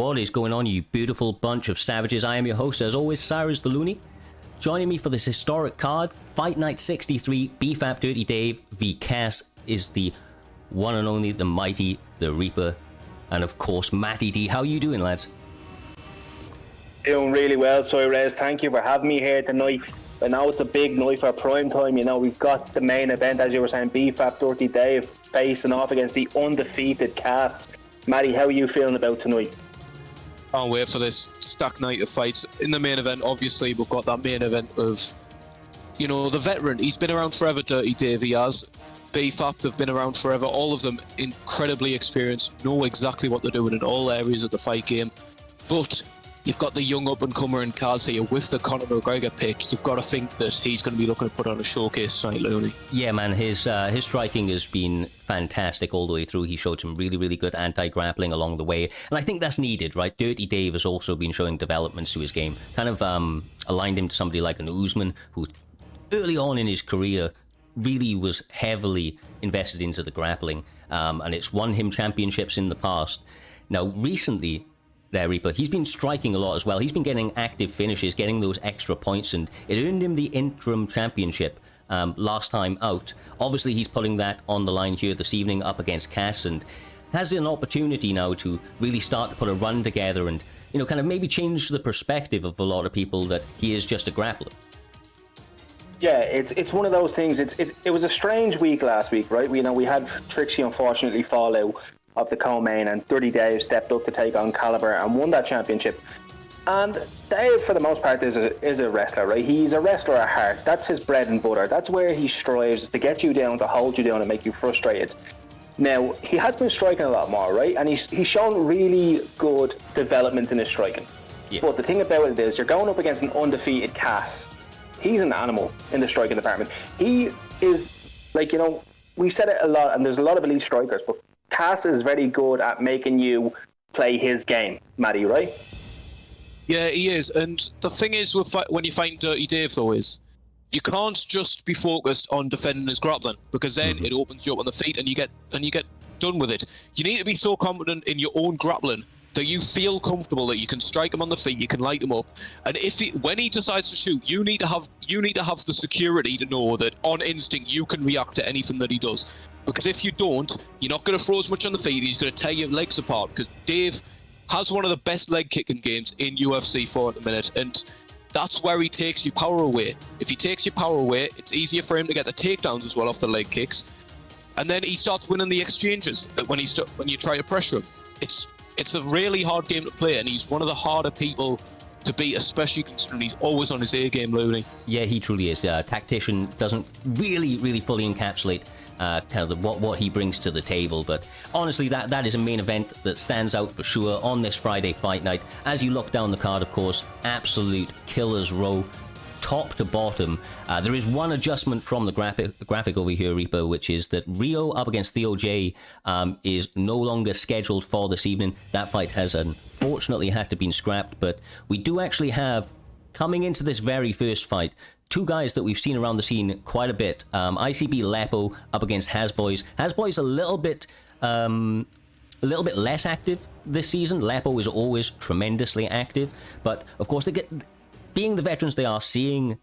What is going on, you beautiful bunch of savages? I am your host, as always, Cyrus the Looney. Joining me for this historic card, Fight Night 63, BFAP DirtyDave v Cass, is the one and only, the mighty, the Reaper, and of course, Matty D. How you doing, lads? Doing really well, Cyrus. Thank you for having me here tonight. I know it's a big night for prime time. You know, we've got the main event, as you were saying, BFAP DirtyDave facing off against the undefeated Cass. Matty, how are you feeling about tonight? Can't wait for this stacked night of fights. In the main event, obviously, we've got that main event of, you know, the veteran. He's been around forever, Dirty Dave, he has. BFAP, they've been around forever. All of them incredibly experienced, know exactly what they're doing in all areas of the fight game. But you've got the young up-and-comer in Kaz here with the Conor McGregor pick. You've got to think that he's going to be looking to put on a showcase tonight, Looney. Yeah, man, his striking has been fantastic all the way through. He showed some really, really good anti-grappling along the way, and I think that's needed, right? Dirty Dave has also been showing developments to his game, kind of aligned him to somebody like an Usman, who early on in his career really was heavily invested into the grappling, and it's won him championships in the past. Now, recently, there, Reaper, he's been striking a lot as well. He's been getting active finishes, getting those extra points, and it earned him the interim championship last time out. Obviously, he's putting that on the line here this evening up against Cass, and has an opportunity now to really start to put a run together and, you know, kind of maybe change the perspective of a lot of people that he is just a grappler. Yeah, it's one of those things. It was a strange week last week, right? You know, we had Trixie unfortunately fall out of the co-main, and Dirty Dave stepped up to take on Caliber and won that championship. And Dave, for the most part, is a wrestler, right? He's a wrestler at heart. That's his bread and butter. That's where he strives, to get you down, to hold you down and make you frustrated. Now, he has been striking a lot more, right? And he's shown really good developments in his striking. Yeah. But the thing about it is, you're going up against an undefeated Cass. He's an animal in the striking department. He is, like, you know, we've said it a lot, and there's a lot of elite strikers, but Cass is very good at making you play his game, Matty, right? Yeah, he is. And the thing is, when you fight Dirty Dave, though, is you can't just be focused on defending his grappling, because then it opens you up on the feet and you get done with it. You need to be so confident in your own grappling that you feel comfortable that you can strike him on the feet, you can light him up, and when he decides to shoot, you need to have the security to know that on instinct you can react to anything that he does. Because if you don't, you're not going to throw as much on the feet. He's going to tear your legs apart. Because Dave has one of the best leg kicking games in UFC 4 at the minute, and that's where he takes your power away. If he takes your power away, it's easier for him to get the takedowns as well off the leg kicks, and then he starts winning the exchanges when you try to pressure him. It's a really hard game to play, and he's one of the harder people to beat, especially considering he's always on his A game, Looney. Yeah, he truly is. Tactician doesn't really fully encapsulate kind of what he brings to the table, but honestly, that is a main event that stands out for sure on this Friday fight night. As you look down the card, of course, absolute killer's row, top to bottom. There is one adjustment from the graphic over here, Reaper, which is that Rio up against Theo J is no longer scheduled for this evening. That fight has unfortunately had to be scrapped, but we do actually have, coming into this very first fight, two guys that we've seen around the scene quite a bit. ICB Lepo up against Hasboys. Hasboys a little bit less active this season. Lepo is always tremendously active, but of course being the veterans they are, seeing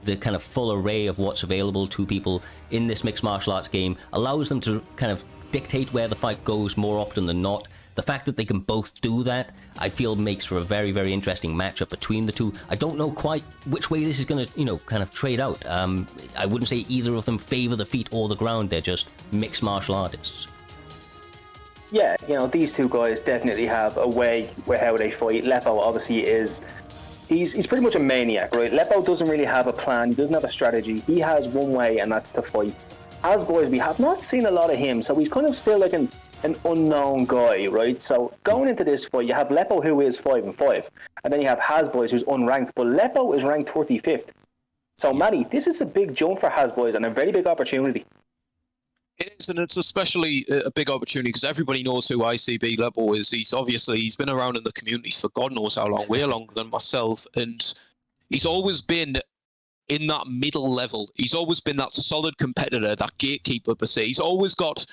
the kind of full array of what's available to people in this mixed martial arts game allows them to kind of dictate where the fight goes more often than not. The fact that they can both do that, I feel, makes for a very, very interesting matchup between the two. I don't know quite which way this is going to, you know, kind of trade out. I wouldn't say either of them favor the feet or the ground. They're just mixed martial artists. Yeah, you know, these two guys definitely have a way with how they fight. Lepo obviously is... He's pretty much a maniac, right? Lepo doesn't really have a plan. He doesn't have a strategy. He has one way, and that's to fight. As boys, we have not seen a lot of him, so he's kind of still like an unknown guy, right? So going into this fight, you have Lepo, who is 5-5, and then you have Hasboys, who's unranked, but Lepo is ranked 35th. So, Matty, this is a big jump for Hasboys and a very big opportunity. It is, and it's especially a big opportunity because everybody knows who ICB Lepo is. He's been around in the community for God knows how long, way longer than myself, and he's always been in that middle level. He's always been that solid competitor, that gatekeeper per se. He's always got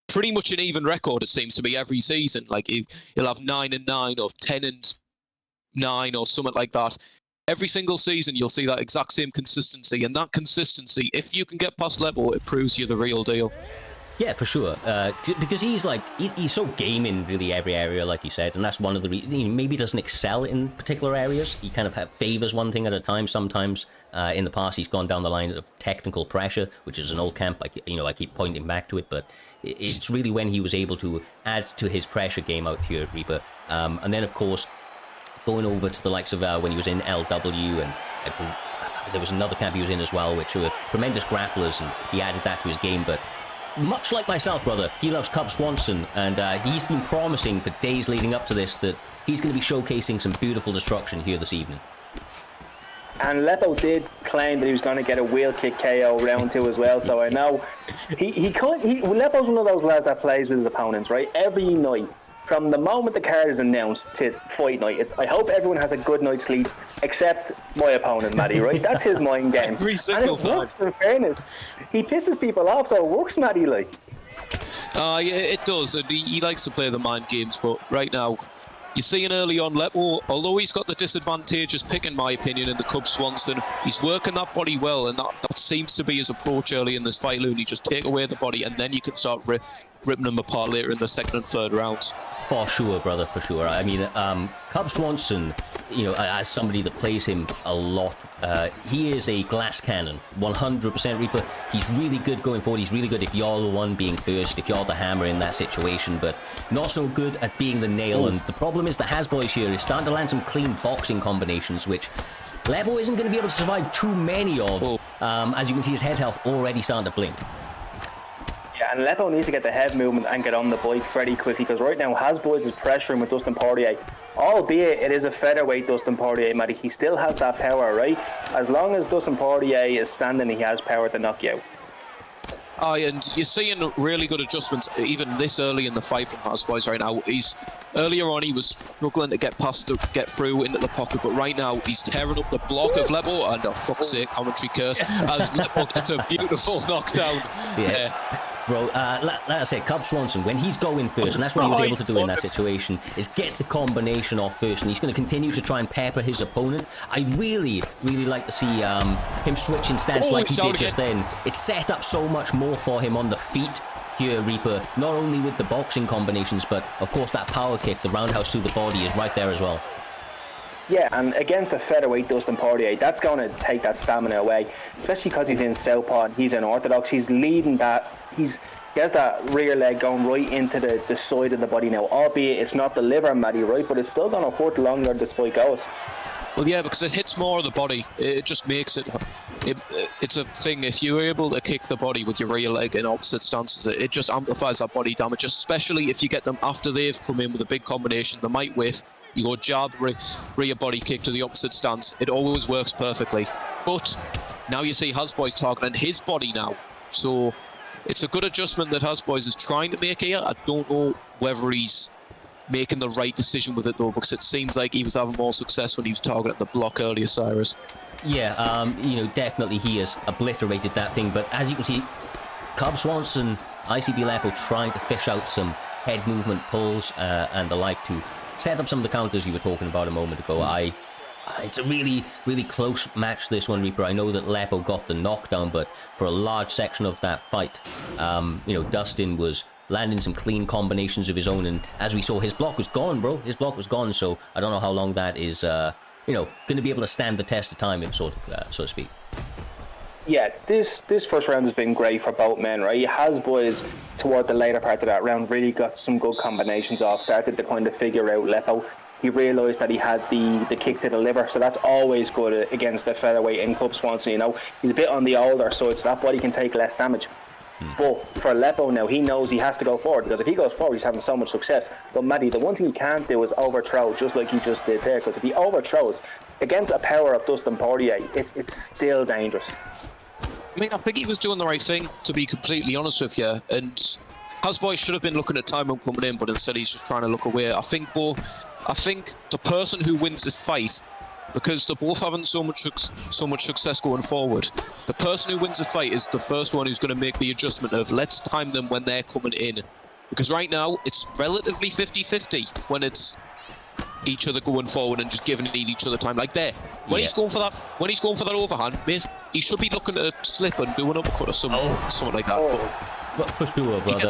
pretty much an even record, it seems to be, every season. Like he'll have 9-9 or 10-9 or something like that. Every single season, you'll see that exact same consistency. And that consistency, if you can get past Lepo, it proves you're the real deal. Yeah, for sure. Because he's like, he's so game in really every area, like you said, and that's one of the reasons. Maybe he doesn't excel in particular areas. He kind of favors one thing at a time. Sometimes in the past, he's gone down the line of technical pressure, which is an old camp. I keep pointing back to it, but it's really when he was able to add to his pressure game out here at Reaper. And then, of course, going over to the likes of when he was in LW, and there was another camp he was in as well, which were tremendous grapplers, and he added that to his game, but much like myself, brother, he loves Cub Swanson, and he's been promising for days leading up to this that he's going to be showcasing some beautiful destruction here this evening. And Lepo did claim that he was going to get a wheel kick KO round 2 as well, so I know Lepo's one of those lads that plays with his opponents, right? Every night, from the moment the card is announced to fight night, I hope everyone has a good night's sleep, except my opponent, Matty, right? That's his mind game. Every single and it works, in fairness. He pisses people off, so it works, Matty, like. Yeah, it does. And he likes to play the mind games, but right now, you're seeing early on Lepo, although he's got the disadvantageous pick, in my opinion, in the Cub Swanson, he's working that body well, and that seems to be his approach early in this fight, Looney. Just take away the body, and then you can start ripping them apart later in the second and third rounds. For sure, brother, for sure. I mean, Cub Swanson, as somebody that plays him a lot, he is a glass cannon, 100% Reaper. He's really good going forward. He's really good if you're the one being first, if you're the hammer in that situation, but not so good at being the nail. And the problem is that Hasboy's here is starting to land some clean boxing combinations, which Lepo isn't going to be able to survive too many of. As you can see, his head health already starting to blink. Yeah, and Lepo needs to get the head movement and get on the bike very quickly, because right now Hasboys is pressuring with Dustin Poirier. Albeit it is a featherweight Dustin Poirier, Matty, he still has that power, right? As long as Dustin Poirier is standing, he has power to knock you out. And you're seeing really good adjustments even this early in the fight from Hasboys right now. Earlier on he was struggling to get through into the pocket, but right now he's tearing up the block of Lepo, and fuck's sake, commentary curse, as Lepo gets a beautiful knockdown. Yeah. Bro, like I say, Cub Swanson, when he's going first, and that's what he was able to do in that situation, is get the combination off first, and he's going to continue to try and pepper his opponent. I really, really like to see him switching stance like he did just then. It set up so much more for him on the feet here, Reaper, not only with the boxing combinations, but of course that power kick, the roundhouse through the body is right there as well. Yeah, and against the featherweight Dustin Poirier, that's going to take that stamina away, especially because he's in southpaw and he's in orthodox. He's leading that. He has that rear leg going right into the side of the body now, albeit it's not the liver, Matty, right? But it's still going to hurt longer the spike goes. Well, yeah, because it hits more of the body. It just makes it's a thing. If you're able to kick the body with your rear leg in opposite stances, it just amplifies that body damage, especially if you get them after they've come in with a big combination. They might whiff. You go jab, rear body kick to the opposite stance. It always works perfectly. But now you see Hasboy's targeting his body now. So it's a good adjustment that Hasboy's is trying to make here. I don't know whether he's making the right decision with it, though, because it seems like he was having more success when he was targeting the block earlier, Cyrus. Yeah, definitely he has obliterated that thing. But as you can see, Cub Swanson, ICB Lepo trying to fish out some head movement pulls and the like to set up some of the counters you were talking about a moment ago. It's a really, really close match, this one, Reaper. I know that Lepo got the knockdown, but for a large section of that fight, Dustin was landing some clean combinations of his own, and as we saw, his block was gone, bro. His block was gone, so I don't know how long that is, going to be able to stand the test of time, so to speak. Yeah, this first round has been great for both men, right? Hasboys, toward the later part of that round, really got some good combinations off, started to kind of figure out Lepo. He realised that he had the kick to the liver, so that's always good against the featherweight in Cub Swanson. He's a bit on the older side, so that body can take less damage. But for Lepo now, he knows he has to go forward, because if he goes forward, he's having so much success. But Matty, the one thing he can't do is overthrow, just like he just did there, because if he overthrows against a power of Dustin Poirier, it's still dangerous. I mean, I think he was doing the right thing, to be completely honest with you, and Hasboy should have been looking at time when coming in, but instead he's just trying to look away. I think the person who wins this fight, because they're both having so much success going forward, the person who wins the fight is the first one who's going to make the adjustment of let's time them when they're coming in Because right now, it's relatively 50-50 when it's each other going forward and just giving each other time. Like there, when he's going for that, overhand, he should be looking to slip and do an uppercut or something like that. But for sure, brother.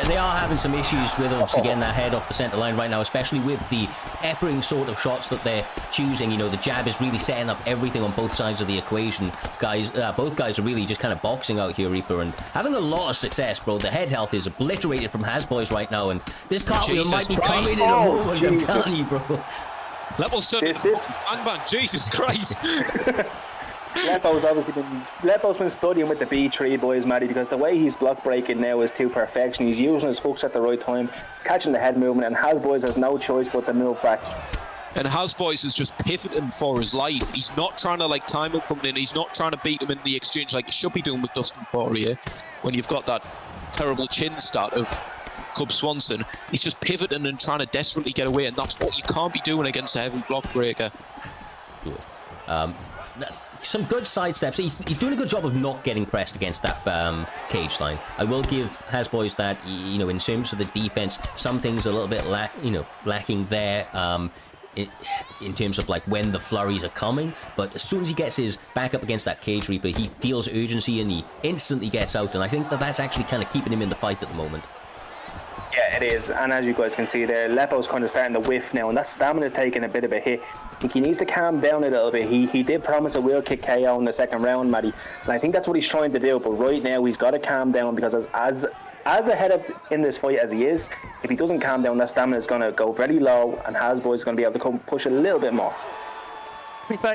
They are having some issues with obviously getting that head off the center line right now, especially with the peppering sort of shots that they're choosing. You know, the jab is really setting up everything on both sides of the equation. Both guys are really just kind of boxing out here, Reaper, and having a lot of success, bro. The head health is obliterated from Hasboys right now, and this cartwheel might be coming in a moment, I'm telling you, bro. Levels turning bang bang, Jesus Christ. Lepo's been studying with the B3 boys, Matty, because the way he's block breaking now is to perfection. He's using his hooks at the right time, catching the head movement, and Hasboys has no choice but to move back. And Hasboys is just pivoting for his life. He's not trying to like time him coming in. He's not trying to beat him in the exchange like he should be doing with Dustin Poirier. When you've got that terrible chin start of Cub Swanson, he's just pivoting and trying to desperately get away, and that's what you can't be doing against a heavy block breaker. Some good sidesteps. He's doing a good job of not getting pressed against that cage line. I will give Hasboys that, you know, in terms of the defense, some things a little bit lacking there in terms of like when the flurries are coming. But as soon as he gets his back up against that cage Reaper, he feels urgency and he instantly gets out. And I think that's actually kind of keeping him in the fight at the moment. Yeah, it is. And as you guys can see there, Lepo's kind of starting to whiff now, and that stamina's taking a bit of a hit. I think he needs to calm down a little bit. He did promise a wheel kick KO in the second round, Matty, and I think that's what he's trying to do. But right now, he's got to calm down, because as ahead of in this fight as he is, if he doesn't calm down, that stamina is going to go very low, and Hasboy is going to be able to come push a little bit more.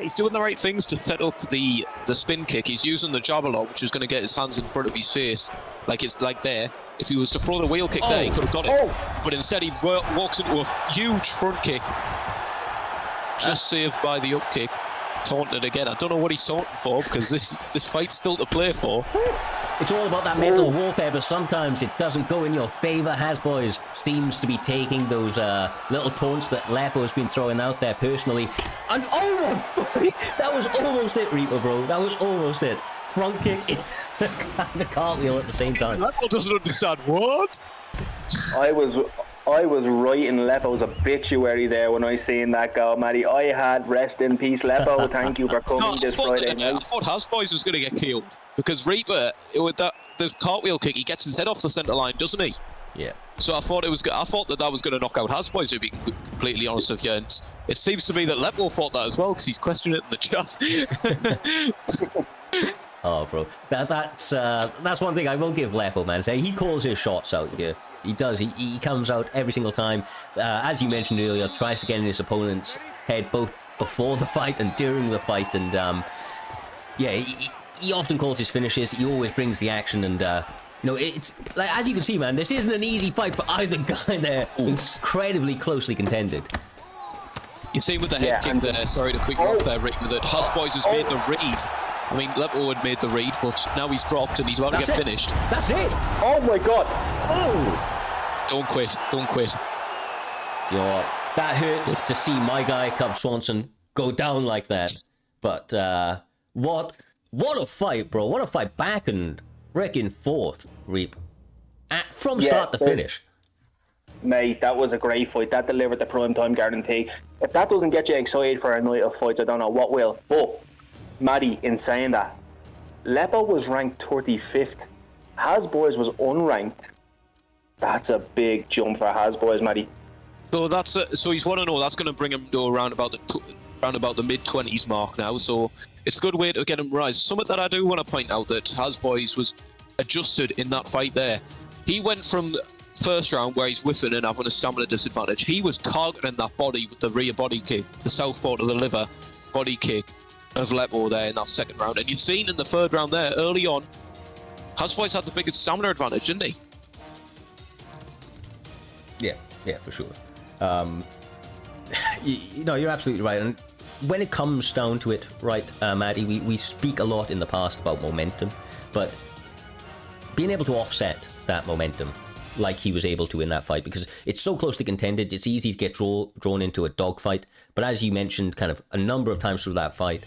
He's doing the right things to set up the spin kick. He's using the jab a lot, which is going to get his hands in front of his face, like it's like there. If he was to throw the wheel kick there, he could have got it. But instead, he walks into a huge front kick. Just saved by the up kick. Taunted again. I don't know what he's taunting for, because this fight's still to play for. It's all about that mental warfare, but sometimes it doesn't go in your favor. Hasboys seems to be taking those little taunts that Lepo's been throwing out there personally. And that was almost it, Reaper, bro. That was almost it. Front kick and the cartwheel at the same time. Lepo doesn't understand what? I was writing Lepo's obituary there when I seen that go, Matty. I had rest in peace, Lepo. Thank you for coming this Friday night. I thought Hasboys was going to get killed, because Reaper, with the cartwheel kick, he gets his head off the centre line, doesn't he? Yeah. So I thought that was going to knock out Hasboys, to be completely honest with you. And it seems to me that Lepo thought that as well, because he's questioning it in the chat. Oh, bro, that's one thing I will give Lepo, man. Say he calls his shots out here. He does. He comes out every single time. As you mentioned earlier, tries to get in his opponent's head both before the fight and during the fight. And he often calls his finishes. He always brings the action. And it's like, as you can see, man, this isn't an easy fight for either guy. They're incredibly closely contended. You see with the head kick there. Sorry to quick you off there, Rick. That Hasboys has made the read. I mean, Lepo had made the read, but now he's dropped and he's about to get finished. That's it. Oh my God. Oh. Don't quit. Don't quit. You know what? That hurt to see my guy, Cub Swanson, go down like that. But what a fight, bro. What a fight. Back and frickin' forth, Reap. From start to finish. Mate, that was a great fight. That delivered the primetime guarantee. If that doesn't get you excited for a night of fights, I don't know what will. But Matty, in saying that, Lepo was ranked 35th. Hasboys was unranked. That's a big jump for Hasboys, Matty. So so he's 1-0. That's going to bring him to around about the mid-20s mark now. So it's a good way to get him rise. Something that I do want to point out, that Hasboys was adjusted in that fight there. He went from first round where he's whiffing and having a stamina disadvantage. He was targeting that body with the rear body kick, the southpaw to the liver body kick of Lepo there in that second round. And you've seen in the third round there, early on, Hasboys had the biggest stamina advantage, didn't he? Yeah, for sure. You're absolutely right. And when it comes down to it, right, Maddie, we speak a lot in the past about momentum, but being able to offset that momentum like he was able to in that fight, because it's so closely contended, it's easy to get drawn into a dogfight. But as you mentioned kind of a number of times through that fight,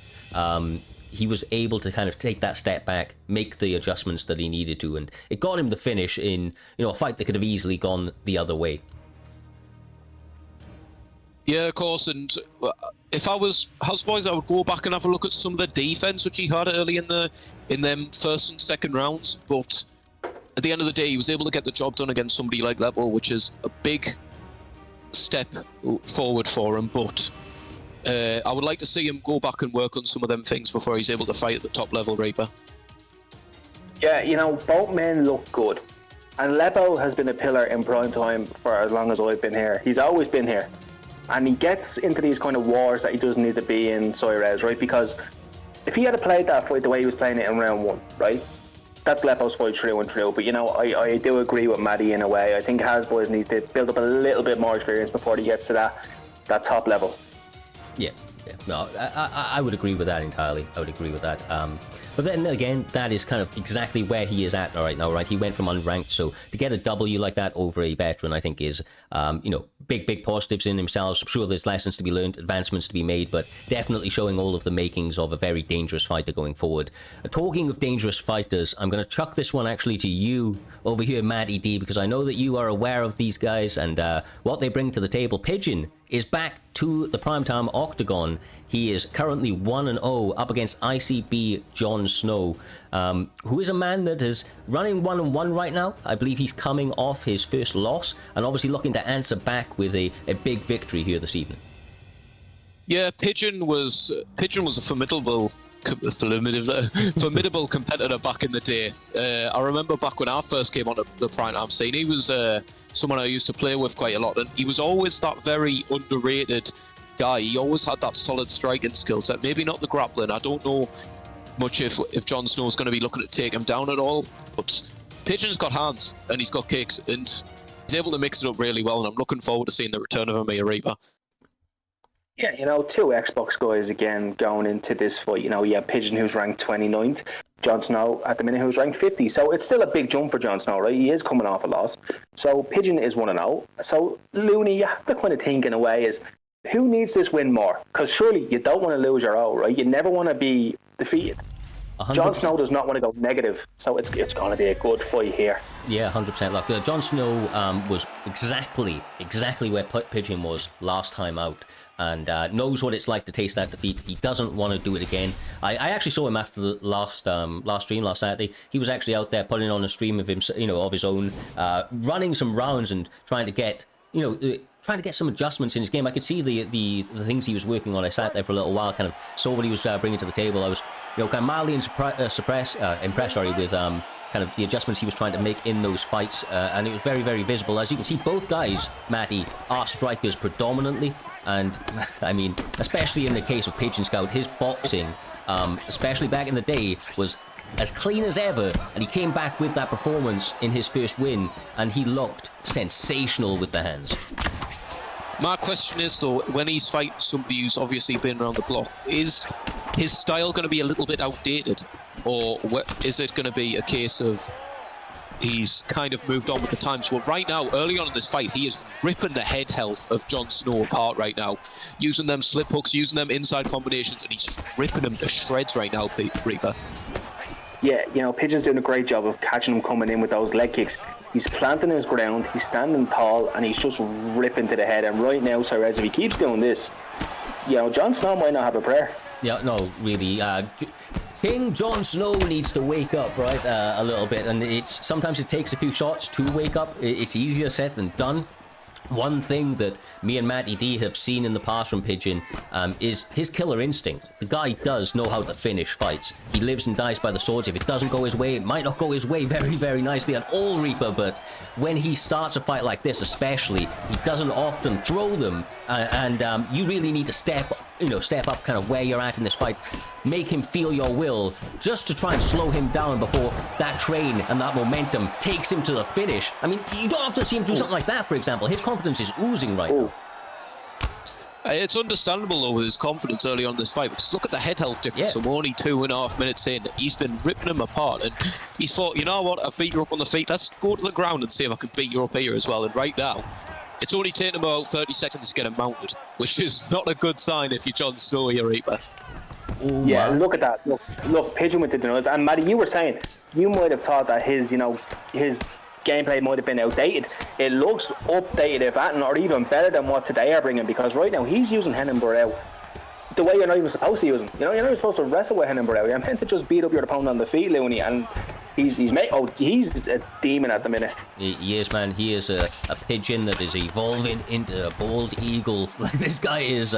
he was able to kind of take that step back, make the adjustments that he needed to, and it got him the finish in, a fight that could have easily gone the other way. Yeah, of course, and if I was Houseboys, I would go back and have a look at some of the defense which he had early in them first and second rounds, but at the end of the day, he was able to get the job done against somebody like Lepo, which is a big step forward for him, but I would like to see him go back and work on some of them things before he's able to fight at the top level, Reaper. Yeah, both men look good. And Lepo has been a pillar in prime time for as long as I've been here. He's always been here. And he gets into these kind of wars that he doesn't need to be in, Soirez, right? Because if he had played that fight the way he was playing it in round 1, right? That's Lepo's fight true and true. But, I do agree with Maddie in a way. I think Hasboys needs to build up a little bit more experience before he gets to that top level. Yeah. No, I would agree with that entirely. I would agree with that. But then again, that is kind of exactly where he is at right now, right? He went from unranked, so to get a W like that over a veteran, I think is, big positives in themselves. I'm sure there's lessons to be learned, advancements to be made, but definitely showing all of the makings of a very dangerous fighter going forward. Talking of dangerous fighters, I'm going to chuck this one actually to you over here, Matty D, because I know that you are aware of these guys and what they bring to the table. Pigeon is back to the primetime octagon. He is currently 1-0 up against ICB Jon Snow, who is a man that is running 1-1 right now. I believe he's coming off his first loss and obviously looking to answer back with a big victory here this evening. Yeah, Pigeon was a formidable competitor back in the day. I remember back when I first came on the primetime scene, he was someone I used to play with quite a lot, and he was always that very underrated guy. He always had that solid striking skill set. Maybe not the grappling. I don't know much if Jon Snow's going to be looking to take him down at all, but Pigeon's got hands and he's got kicks and he's able to mix it up really well, and I'm looking forward to seeing the return of Amir Reaper. Yeah, two Xbox guys again going into this fight. You have Pigeon, who's ranked 29th, Jon Snow at the minute, who's ranked 50. So it's still a big jump for Jon Snow, right? He is coming off a loss. So Pigeon is 1-0. So Looney, you have to kind of think in a way is, who needs this win more? Because surely you don't want to lose your own, right? You never want to be defeated. 100%. Jon Snow does not want to go negative, so it's going to be a good fight here. Yeah, 100%. Look, Jon Snow was exactly where Pigeon was last time out, and knows what it's like to taste that defeat. He doesn't want to do it again. I actually saw him after the last stream last Saturday. He was actually out there putting on a stream of him, of his own, running some rounds and trying to get some adjustments in his game. I could see the things he was working on. I sat there for a little while, kind of saw what he was bringing to the table. I was, kind of mildly impressed, with kind of the adjustments he was trying to make in those fights, and it was very, very visible. As you can see, both guys, Matty, are strikers predominantly, and I mean, especially in the case of Pigeon Scout, his boxing, especially back in the day, was as clean as ever, and he came back with that performance in his first win, and he looked sensational with the hands. My question is, though, when he's fighting somebody who's obviously been around the block, is his style going to be a little bit outdated? Or is it going to be a case of he's kind of moved on with the times? Well, right now, early on in this fight, he is ripping the head health of Jon Snow apart right now. Using them slip hooks, using them inside combinations, and he's ripping them to shreds right now, Reaper. Yeah, Pigeon's doing a great job of catching him coming in with those leg kicks. He's planting his ground, he's standing tall, and he's just ripping to the head. And right now, Cyrez, if he keeps doing this, Jon Snow might not have a prayer. Yeah, no, really. King Jon Snow needs to wake up, right, a little bit. And sometimes it takes a few shots to wake up. It's easier said than done. One thing that me and Matty D have seen in the past from Pigeon is his killer instinct. The guy does know how to finish fights. He lives and dies by the swords. If it doesn't go his way, it might not go his way very, very nicely at all, Reaper, but when he starts a fight like this especially, he doesn't often throw them, and you really need to step up kind of where you're at in this fight. Make him feel your will, just to try and slow him down before that train and that momentum takes him to the finish. I mean, you don't have to see him do something like that, for example. His confidence is oozing right now. It's understandable, though, with his confidence early on in this fight, because look at the head health difference. I'm only 2.5 minutes in. He's been ripping him apart, and he thought, you know what, I've beat you up on the feet. Let's go to the ground and see if I can beat you up here as well. And right now, it's only taken him about 30 seconds to get him mounted, which is not a good sign if you're Jon Snow here, Reaper. Oh, Yeah, wow. look at that. Look, Pigeon with the nuts. And Matty, you were saying you might have thought that his gameplay might have been outdated. It looks updated, if that, or even better than what today are bringing. Because right now he's using Henan Burrell the way you're not even supposed to use him. You're not even supposed to wrestle with Henan Burrell. You're meant to just beat up your opponent on the feet, Looney. And he's a demon at the minute. He is, man. He is a pigeon that is evolving into a bald eagle. Like, this guy is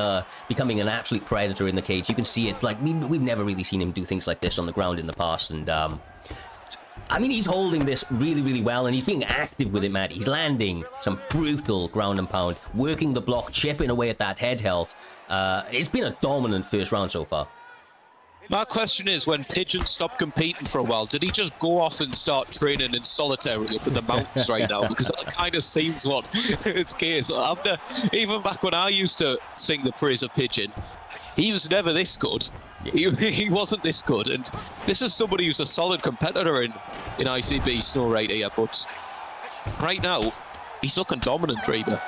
becoming an absolute predator in the cage. You can see it. Like, we've never really seen him do things like this on the ground in the past. And I mean, he's holding this really, really well, and he's being active with it, Matt. He's landing some brutal ground and pound, working the block, chipping away at that head health. It's been a dominant first round so far. My question is, when Pigeon stopped competing for a while, did he just go off and start training in solitary up in the mountains right now? Because that kind of seems what its case. Even back when I used to sing the praise of Pigeon, he was never this good. He wasn't this good, and this is somebody who's a solid competitor in ICB Snow right here, but right now, he's looking dominant, Draper.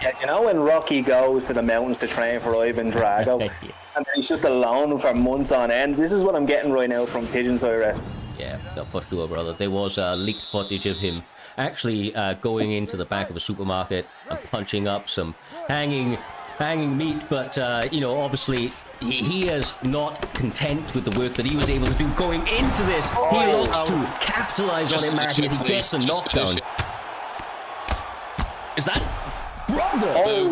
Yeah, you know when Rocky goes to the mountains to train for Ivan Drago, Yeah. and he's just alone for months on end. This is what I'm getting right now from Pigeon's Wrestling. Yeah, for sure, brother. There was leaked footage of him actually going into the back of a supermarket and punching up some hanging meat, but obviously he is not content with the work that he was able to do going into this. He looks to capitalize on it, Matty, as he gets a knockdown. Is that brother? Oh,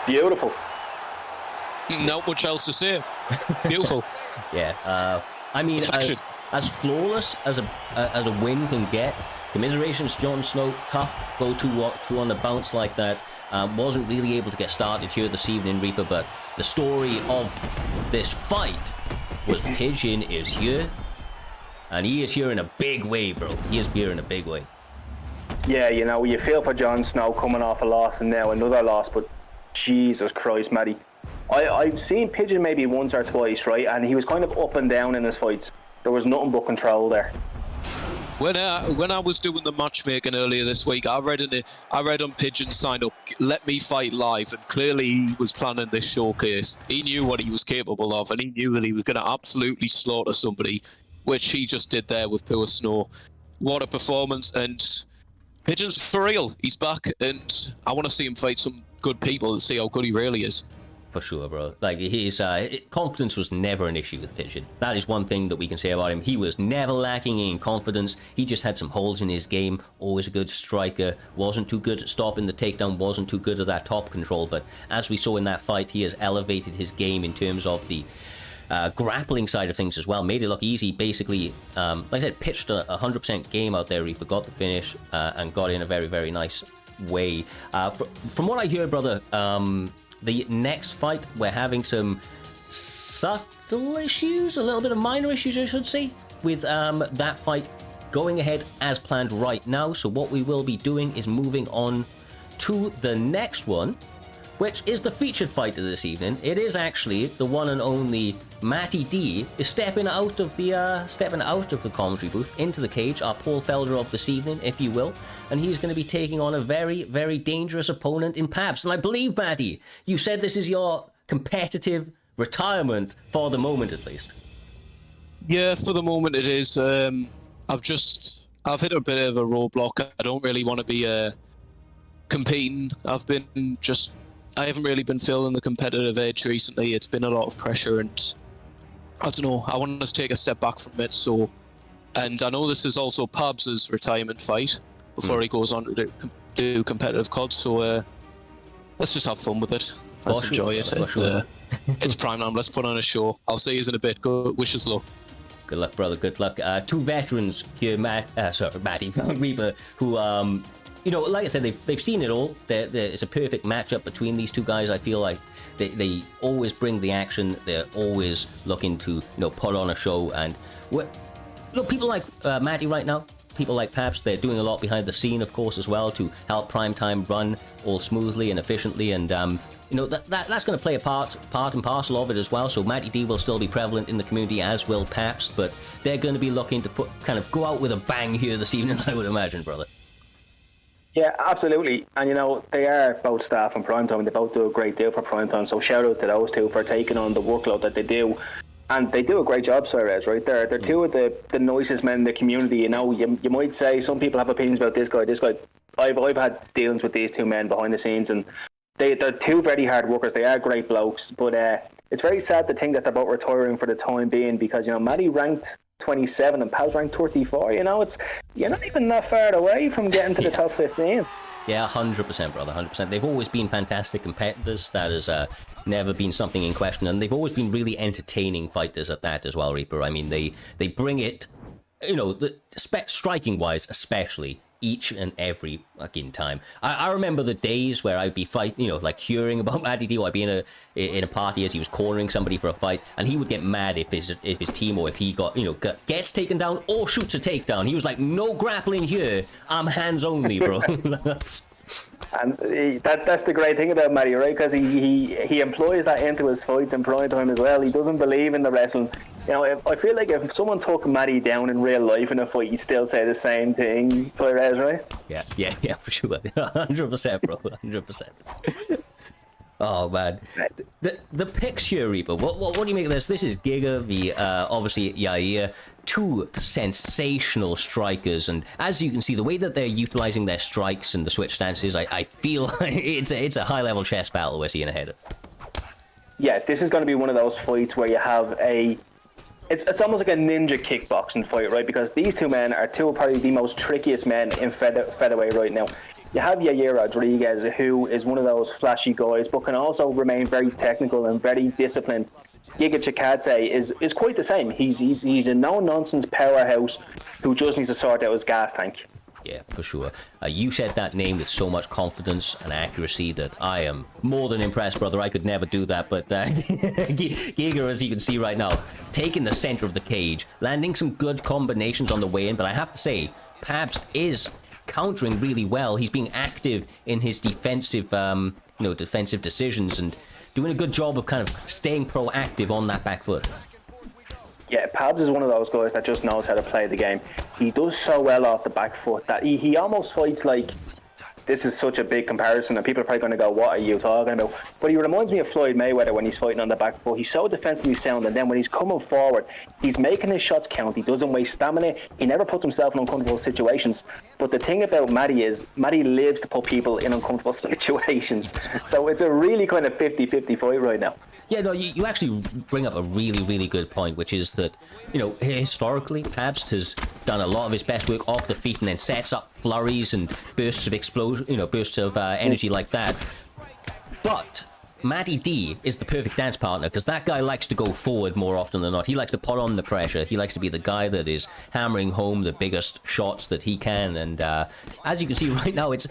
beautiful. Not much else to say. Beautiful. Yeah, I mean, as flawless as a win can get. Commiserations, Jon Snow. Tough go-to on the bounce like that. Wasn't really able to get started here this evening, Reaper, but the story of this fight was Pigeon is here, and he is here in a big way, bro. He is here in a big way. Yeah, you feel for Jon Snow coming off a loss and now another loss, but Jesus Christ, Matty. I've seen Pigeon maybe once or twice, right, and he was kind of up and down in his fights. There was nothing but control there. When I was doing the matchmaking earlier this week, I read on Pigeon signed up, let me fight live, and clearly he was planning this showcase. He knew what he was capable of, and he knew that he was going to absolutely slaughter somebody, which he just did there with Pure Snow. What a performance, and Pigeon's for real. He's back, and I want to see him fight some good people and see how good he really is. For sure, bro. Like, his confidence was never an issue with Pigeon. That is one thing that we can say about him. He was never lacking in confidence. He just had some holes in his game. Always a good striker. Wasn't too good at stopping the takedown. Wasn't too good at that top control. But as we saw in that fight, he has elevated his game in terms of the grappling side of things as well. Made it look easy. Basically, like I said, pitched a 100% game out there. Reaper got the finish and got in a very, very nice way. From what I hear, brother, the next fight, we're having some subtle issues, a little bit of minor issues, I should say, with that fight going ahead as planned right now. So what we will be doing is moving on to the next one, which is the featured fight of this evening. It is actually the one and only Matty D is stepping out of the commentary booth into the cage, our Paul Felder of this evening, if you will, and he's going to be taking on a very, very dangerous opponent in Pabst. And I believe, Matty, you said this is your competitive retirement for the moment, at least. Yeah, for the moment it is. I've hit a bit of a roadblock. I don't really want to be competing. I haven't really been feeling the competitive edge recently. It's been a lot of pressure, and I don't know, I want to take a step back from it. And I know this is also Pabs' retirement fight before he goes on to do competitive COD, so let's just have fun with it. Let's enjoy it. It's prime time. Let's put on a show. I'll see you in a bit. Go, wishes luck. Good luck, brother. Good luck. Two veterans here, Matty, Reaper, who like I said, they've seen it all. It's a perfect matchup between these two guys. I feel like they always bring the action. They're always looking to put on a show. And people like Matty right now, people like Pabst, they're doing a lot behind the scene, of course, as well, to help Primetime run all smoothly and efficiently. And that's going to play a part and parcel of it as well. So Matty D will still be prevalent in the community, as will Pabst, but they're going to be looking to go out with a bang here this evening, I would imagine, brother. Yeah, absolutely. And they are both staff in primetime. They both do a great deal for primetime. So shout out to those two for taking on the workload that they do. And they do a great job, Suarez, right there. They're two of the nicest men in the community. You might say some people have opinions about this guy. I've had dealings with these two men behind the scenes, and they're two very hard workers. They are great blokes, but it's very sad to think that they're both retiring for the time being, because Matty ranked 27 and Paz ranked 34. You're not even that far away from getting to the top 15. Yeah, 100%, brother, 100%. They've always been fantastic competitors. That has never been something in question, and they've always been really entertaining fighters at that as well, Reaper. I mean, they bring it, striking-wise especially, each and every fucking time. I remember the days where I'd be fighting, like hearing about Matty D, or I'd be in a party as he was cornering somebody for a fight, and he would get mad if his team, or if he got, gets taken down or shoots a takedown. He was like, no grappling here, I'm hands only, bro. And that's the great thing about Matty, right? Because he employs that into his fights in prime time as well. He doesn't believe in the wrestling. I feel like if someone took Matty down in real life in a fight, you'd still say the same thing, Suarez, right? Yeah, for sure. 100%, bro, 100%. Oh, man. The picks here, Reaper, what do you make of this? This is Giga v, obviously, Yair. Two sensational strikers, and as you can see, the way that they're utilizing their strikes and the switch stances, I feel it's a high-level chess battle we're seeing ahead of. Yeah, this is going to be one of those fights where you have it's almost like a ninja kickboxing fight, right? Because these two men are two of probably the most trickiest men in featherweight right now. You have Yair Rodriguez, who is one of those flashy guys, but can also remain very technical and very disciplined. Giga Chikadze is quite the same. He's a no-nonsense powerhouse who just needs to sort out his gas tank. Yeah, for sure. You said that name with so much confidence and accuracy that I am more than impressed, brother. I could never do that, but Giga, as you can see right now, taking the center of the cage, landing some good combinations on the way in, but I have to say, Pabst is countering really well. He's being active in his defensive, defensive decisions, and doing a good job of kind of staying proactive on that back foot. Yeah, Pabs is one of those guys that just knows how to play the game. He does so well off the back foot that he almost fights like, this is such a big comparison, and people are probably going to go, what are you talking about? But he reminds me of Floyd Mayweather when he's fighting on the back foot. He's so defensively sound, and then when he's coming forward, he's making his shots count. He doesn't waste stamina. He never puts himself in uncomfortable situations. But the thing about Matty is, Matty lives to put people in uncomfortable situations. So it's a really kind of 50-50 fight right now. Yeah, no, you actually bring up a really, really good point, which is that, historically, Pabst has done a lot of his best work off the feet and then sets up flurries and bursts of explosion, bursts of energy like that. But Matty D is the perfect dance partner, because that guy likes to go forward more often than not. He likes to put on the pressure. He likes to be the guy that is hammering home the biggest shots that he can. And as you can see right now, it's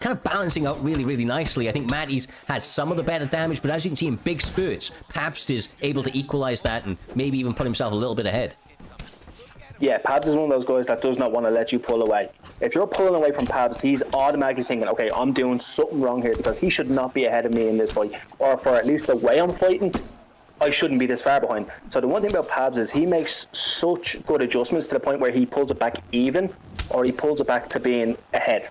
kind of balancing out really, really nicely. I think Matty's had some of the better damage, but as you can see in big spurts, Pabst is able to equalize that and maybe even put himself a little bit ahead. Yeah, Pabs is one of those guys that does not want to let you pull away. If you're pulling away from Pabs, he's automatically thinking, okay, I'm doing something wrong here, because he should not be ahead of me in this fight. Or for at least the way I'm fighting, I shouldn't be this far behind. So the one thing about Pabs is he makes such good adjustments to the point where he pulls it back even, or he pulls it back to being ahead.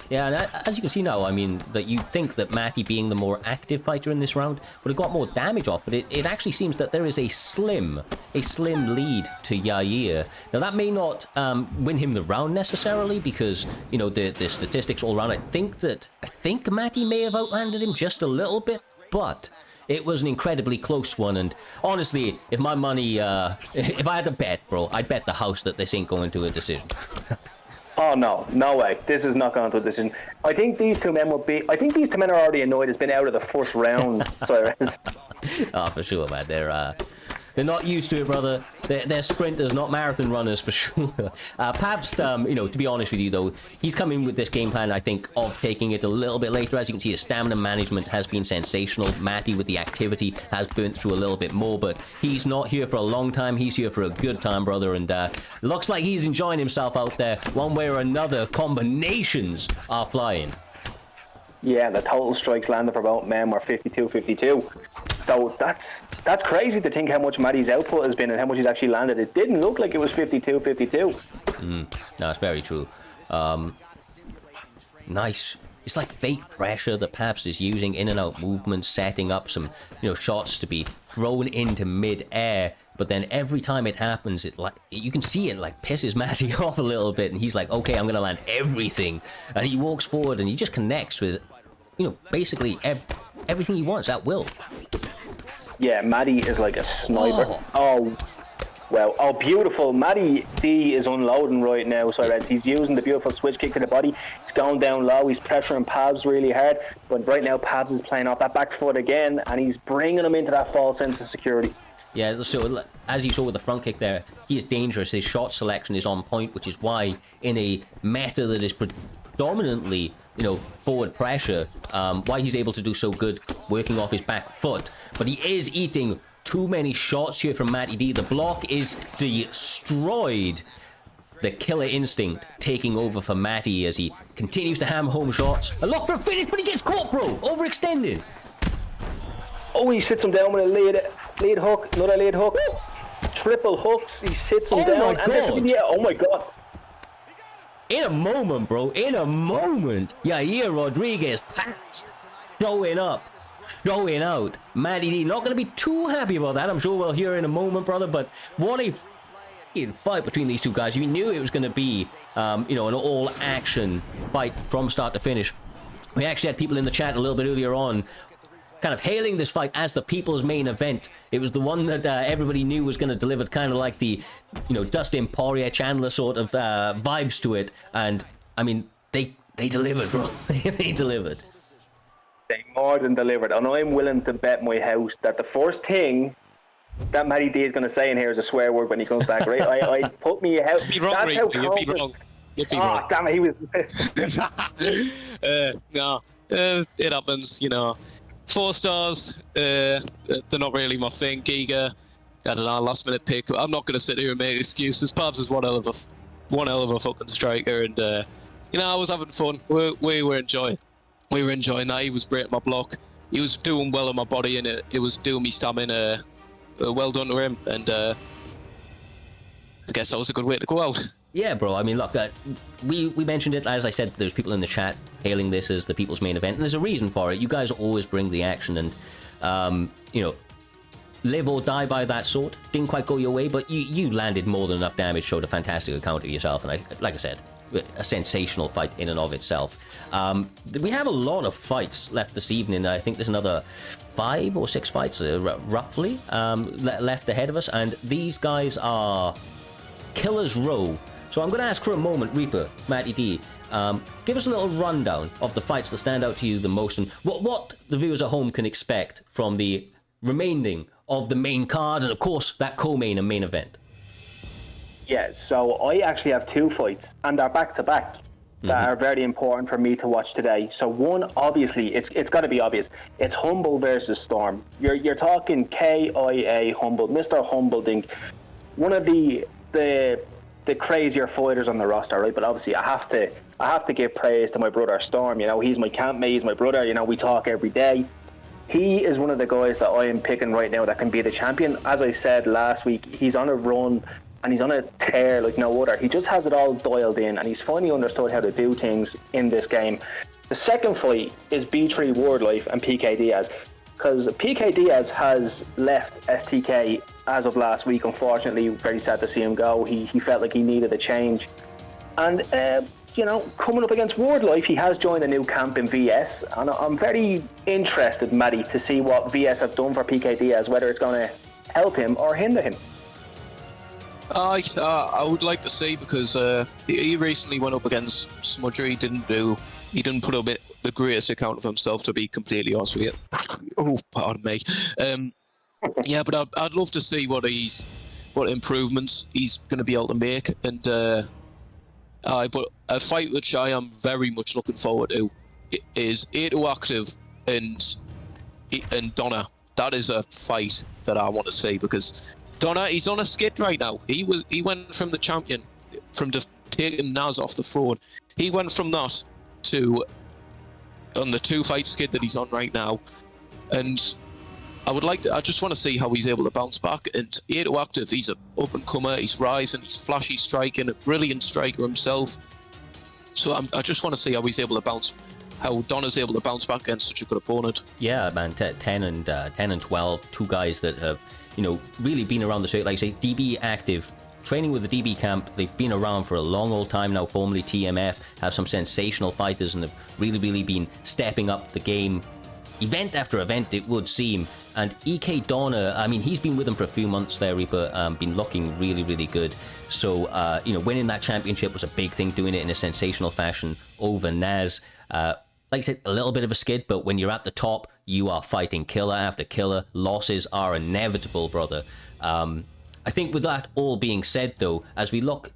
Yeah, and as you can see now, I mean, that you think that Matty, being the more active fighter in this round, would have got more damage off, but it actually seems that there is a slim lead to Yair. Now, that may not win him the round necessarily, because, the statistics all around, I think Matty may have outlanded him just a little bit, but it was an incredibly close one. And honestly, if my money, if I had to bet, bro, I'd bet the house that this ain't going to a decision. Oh, no way. This is not going to a decision. I think these two men are already annoyed it's been out of the first round. Oh, for sure, man. They're not used to it, brother. They're sprinters, not marathon runners, for sure. Pabst, to be honest with you, though, he's coming with this game plan, I think, of taking it a little bit later. As you can see, his stamina management has been sensational. Matty, with the activity, has burnt through a little bit more, but he's not here for a long time. He's here for a good time, brother, and looks like he's enjoying himself out there. One way or another, combinations are flying. Yeah, the total strikes landed for both men were 52-52. So that's crazy to think how much Matty's output has been and how much he's actually landed. It didn't look like it was 52-52. No, it's very true. nice. It's like fake pressure that Pabst is using, in and out movements, setting up some, shots to be thrown into mid-air. But then every time it happens, you can see it like pisses Matty off a little bit, and he's like, okay, I'm gonna land everything, and he walks forward and he just connects with, basically everything he wants at will. Yeah, Matty is like a sniper. Oh, beautiful. Matty D is unloading right now, so he's using the beautiful switch kick to the body. He's going down low, he's pressuring Pabs really hard, but right now Pabs is playing off that back foot again, and he's bringing him into that false sense of security. Yeah, so as you saw with the front kick there, he is dangerous. His shot selection is on point, which is why in a meta that is predominantly, forward pressure, why he's able to do so good working off his back foot. But he is eating too many shots here from Matty D. The block is destroyed. The killer instinct taking over for Matty as he continues to hammer home shots. A lock for a finish, but he gets caught, bro. Overextended. Oh, he sits him down with a lead hook, another lead hook. Triple hooks, he sits him down. My God. Oh my God. In a moment, bro. In a moment. Yair Rodriguez passed. Showing up. Showing out. Matty D not going to be too happy about that. I'm sure we'll hear in a moment, brother. But what a fight between these two guys. You knew it was going to be, an all-action fight from start to finish. We actually had people in the chat a little bit earlier on kind of hailing this fight as the people's main event. It was the one that everybody knew was going to deliver kind of like the, Dustin Poirier, Chandler sort of vibes to it. And, I mean, they delivered, bro. They delivered. They more than delivered. And I'm willing to bet my house that the first thing that Matty D is going to say in here is a swear word when he comes back, right? I put me out. You'd be wrong, That's how You'd be wrong. You'd be wrong. Damn it, he was... No, it happens, 4 stars, they're not really my thing. Giga, I don't know, last minute pick. I'm not going to sit here and make excuses. Pabs is one hell of a fucking striker, and I was having fun. We were enjoying that. He was great at my block. He was doing well on my body, and it was doing me stamina. Well done to him, and I guess that was a good way to go out. Yeah, bro. I mean, look, we mentioned it. As I said, there's people in the chat hailing this as the people's main event, and there's a reason for it. You guys always bring the action, and live or die by that sword. Didn't quite go your way, but you landed more than enough damage, showed a fantastic account of yourself, and like I said, a sensational fight in and of itself. We have a lot of fights left this evening. I think there's another 5 or 6 fights, roughly, left ahead of us, and these guys are Killer's Row. So I'm going to ask for a moment, Reaper, Matty D, give us a little rundown of the fights that stand out to you the most, and what the viewers at home can expect from the remaining of the main card, and of course that co-main and main event. Yeah, so I actually have 2 fights, and they're back-to-back, that are very important for me to watch today. So one, obviously, it's got to be obvious. It's Humble versus Storm. You're talking KIA Humble, Mr. Humbledink, one of the crazier fighters on the roster, right? But obviously, I have to give praise to my brother Storm. He's my campmate, he's my brother. We talk every day. He is one of the guys that I am picking right now that can be the champion. As I said last week, he's on a run and he's on a tear like no other. He just has it all dialed in, and he's finally understood how to do things in this game. The second fight is B3 Wardlife and PK Diaz, because PK Diaz has left STK as of last week. Unfortunately, very sad to see him go. He felt like he needed a change. And, coming up against Wardlife, he has joined a new camp in VS. And I'm very interested, Matty, to see what VS have done for PK Diaz, whether it's going to help him or hinder him. I would like to see, because he recently went up against Smudger. He didn't put up the greatest account of himself, to be completely honest with you. Oh, pardon me. Yeah, but I'd love to see what improvements he's going to be able to make, and but a fight which I am very much looking forward to is A2 Active and Donna. That is a fight that I want to see, because Donna, he's on a skid right now. He went from the champion, from taking Naz off the throne. He went from that to on the 2-fight skid that he's on right now, and I just want to see how he's able to bounce back. And A2 Active, he's an up and comer. He's rising. He's flashy striking, a brilliant striker himself. So I just want to see how he's able to bounce, how Donna's able to bounce back against such a good opponent. Yeah, man, 10 and 12, two guys that have, really been around the circuit. Like I say, DB active, training with the DB camp. They've been around for a long old time now, formerly TMF, have some sensational fighters, and have really been stepping up the game event after event, it would seem. And EK Donna, I mean, he's been with them for a few months there, Reaper, been looking really good. So, winning that championship was a big thing, doing it in a sensational fashion over Naz. Like I said, a little bit of a skid, but when you're at the top, you are fighting killer after killer. Losses are inevitable, brother. I think with that all being said, though, as we look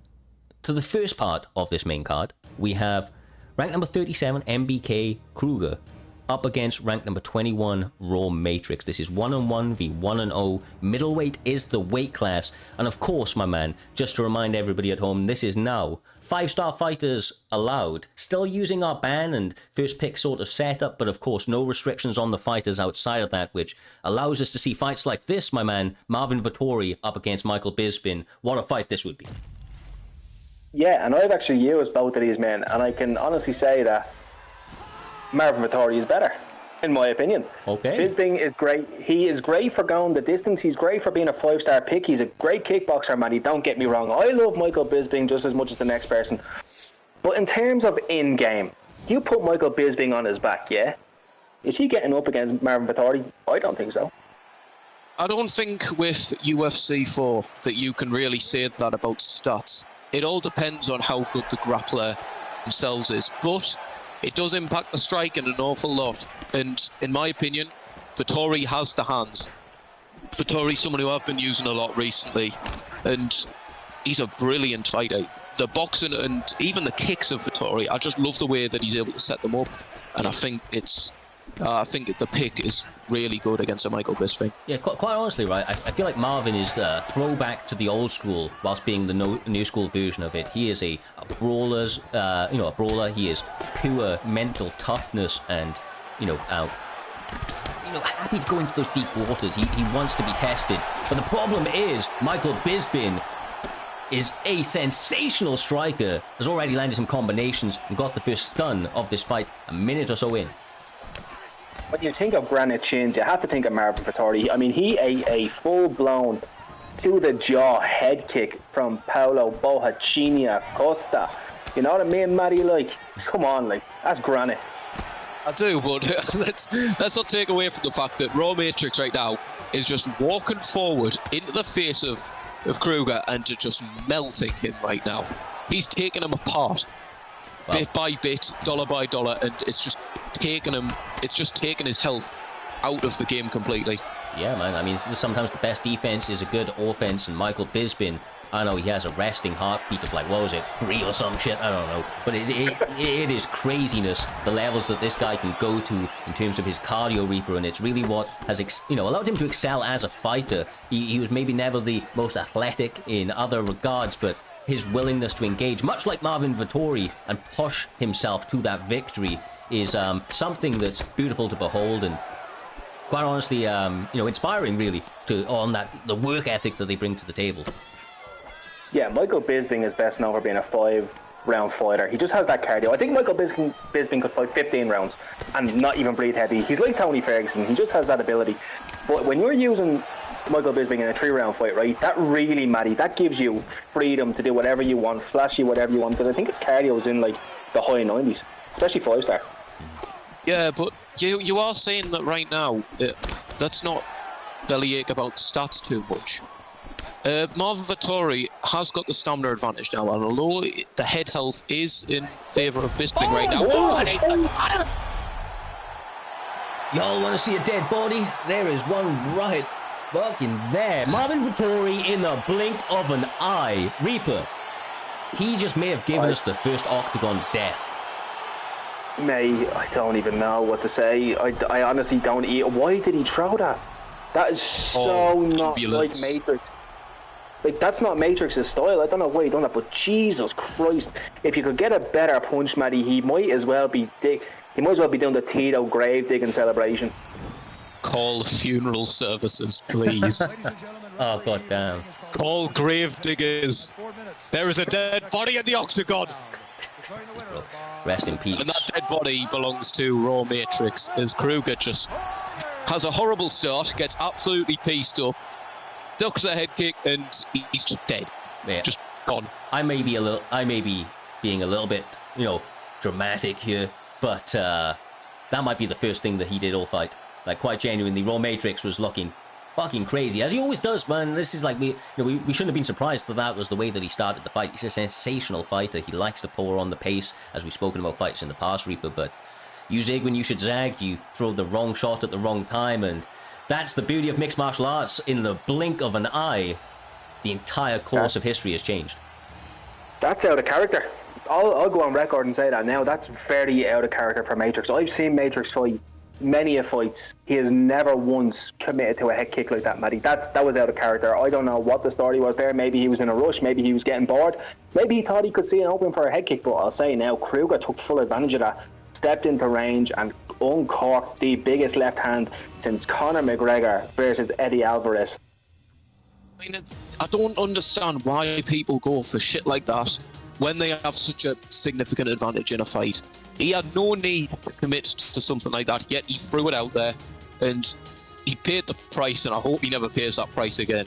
to the first part of this main card, we have rank number 37, MBK Kruger, up against rank number 21, Raw Matrix. This is 1-on-1 v 1-0. Middleweight is the weight class. And of course, my man, just to remind everybody at home, this is now 5-star fighters allowed. Still using our ban and first pick sort of setup, but of course, no restrictions on the fighters outside of that, which allows us to see fights like this, my man, Marvin Vettori up against Michael Bisping. What a fight this would be. Yeah, and I've actually used both of these men, and I can honestly say that Marvin Vettori is better, in my opinion. Okay. Bisping is great. He is great for going the distance. He's great for being a 5-star pick. He's a great kickboxer, man. Don't get me wrong. I love Michael Bisping just as much as the next person. But in terms of in-game, you put Michael Bisping on his back, yeah? Is he getting up against Marvin Vettori? I don't think so. I don't think with UFC 4 that you can really say that about stats. It all depends on how good the grappler themselves is. But it does impact the striking an awful lot. And in my opinion, Vettori has the hands. Vettori's someone who I've been using a lot recently. And he's a brilliant fighter. The boxing and even the kicks of Vettori, I just love the way that he's able to set them up. And I think the pick is really good against a Michael Bisping. Yeah, quite honestly, right, I feel like Marvin is a throwback to the old school whilst being the new school version of it. He is a brawler's, a brawler. He is pure mental toughness and, happy to go into those deep waters. He wants to be tested. But the problem is, Michael Bisping is a sensational striker, has already landed some combinations and got the first stun of this fight a minute or so in. When you think of granite chins, you have to think of Marvin Vettori. I mean, he ate a full-blown to-the-jaw head kick from Paulo Bohachina Costa. You know what I mean, Matty? Like, come on, like, that's granite. I do, but let's not take away from the fact that Raw Matrix right now is just walking forward into the face of Kruger and just melting him right now. He's taking him apart. Wow. Bit by bit, dollar by dollar, and it's just taking his health out of the game completely. Yeah, man, I mean, sometimes the best defense is a good offense, and Michael Bisping, I know he has a resting heartbeat of like, what was it, 3 or some shit, I don't know, but it is craziness, the levels that this guy can go to in terms of his cardio, Reaper, and it's really what has, allowed him to excel as a fighter. He was maybe never the most athletic in other regards, but his willingness to engage, much like Marvin Vettori, and push himself to that victory is something that's beautiful to behold and quite honestly, inspiring really on the work ethic that they bring to the table. Yeah, Michael Bisping is best known for being a 5-round fighter. He just has that cardio. I think Michael Bisping could fight 15 rounds and not even breathe heavy. He's like Tony Ferguson. He just has that ability. But when you're using Michael Bisping in a 3-round fight, right, that really, Matty, that gives you freedom to do whatever you want, flashy whatever you want, because I think his cardio is in like the high 90s, especially 5-star. Yeah, but you are saying that right now. Let's not bellyache about stats too much. Marvin Vettori has got the stamina advantage now, and although the head health is in favour of Bisping right now. Y'all want to see a dead body? There is one right fucking there. Marvin Vettori in the blink of an eye. Reaper, he just may have given us the first Octagon death. May, I don't even know what to say. I honestly don't. Why did he throw that? That is so not like Matrix. Like, that's not Matrix's style. I don't know why he done that, but Jesus Christ, if you could get a better punch, Matty, he might as well be doing the Tito grave digging celebration. Call funeral services, please. Oh, goddamn. Call grave diggers. There is a dead body in the Octagon. Bro, rest in peace. And that dead body belongs to Raw Matrix, as Kruger just has a horrible start, gets absolutely pieced up, ducks a head kick, and he's just dead. Yeah. Just gone. I may be being a little bit, dramatic here, but that might be the first thing that he did all fight. Like, quite genuinely, Raw Matrix was looking fucking crazy, as he always does, man. This is like, we shouldn't have been surprised that was the way that he started the fight. He's a sensational fighter. He likes to pour on the pace, as we've spoken about fights in the past, Reaper, but you zig when you should zag, you throw the wrong shot at the wrong time, and that's the beauty of mixed martial arts. In the blink of an eye, the entire course of history has changed. That's out of character. I'll go on record and say that now. That's very out of character for Matrix. I've seen Matrix fight many a fights. He has never once committed to a head kick like that, Matty. That was out of character. I don't know what the story was there. Maybe he was in a rush. Maybe he was getting bored. Maybe he thought he could see an opening for a head kick. But I'll say now, Kruger took full advantage of that, stepped into range and uncorked the biggest left hand since Conor McGregor versus Eddie Alvarez. I mean, I don't understand why people go for shit like that when they have such a significant advantage in a fight. He had no need to commit to something like that, yet he threw it out there, and he paid the price, and I hope he never pays that price again.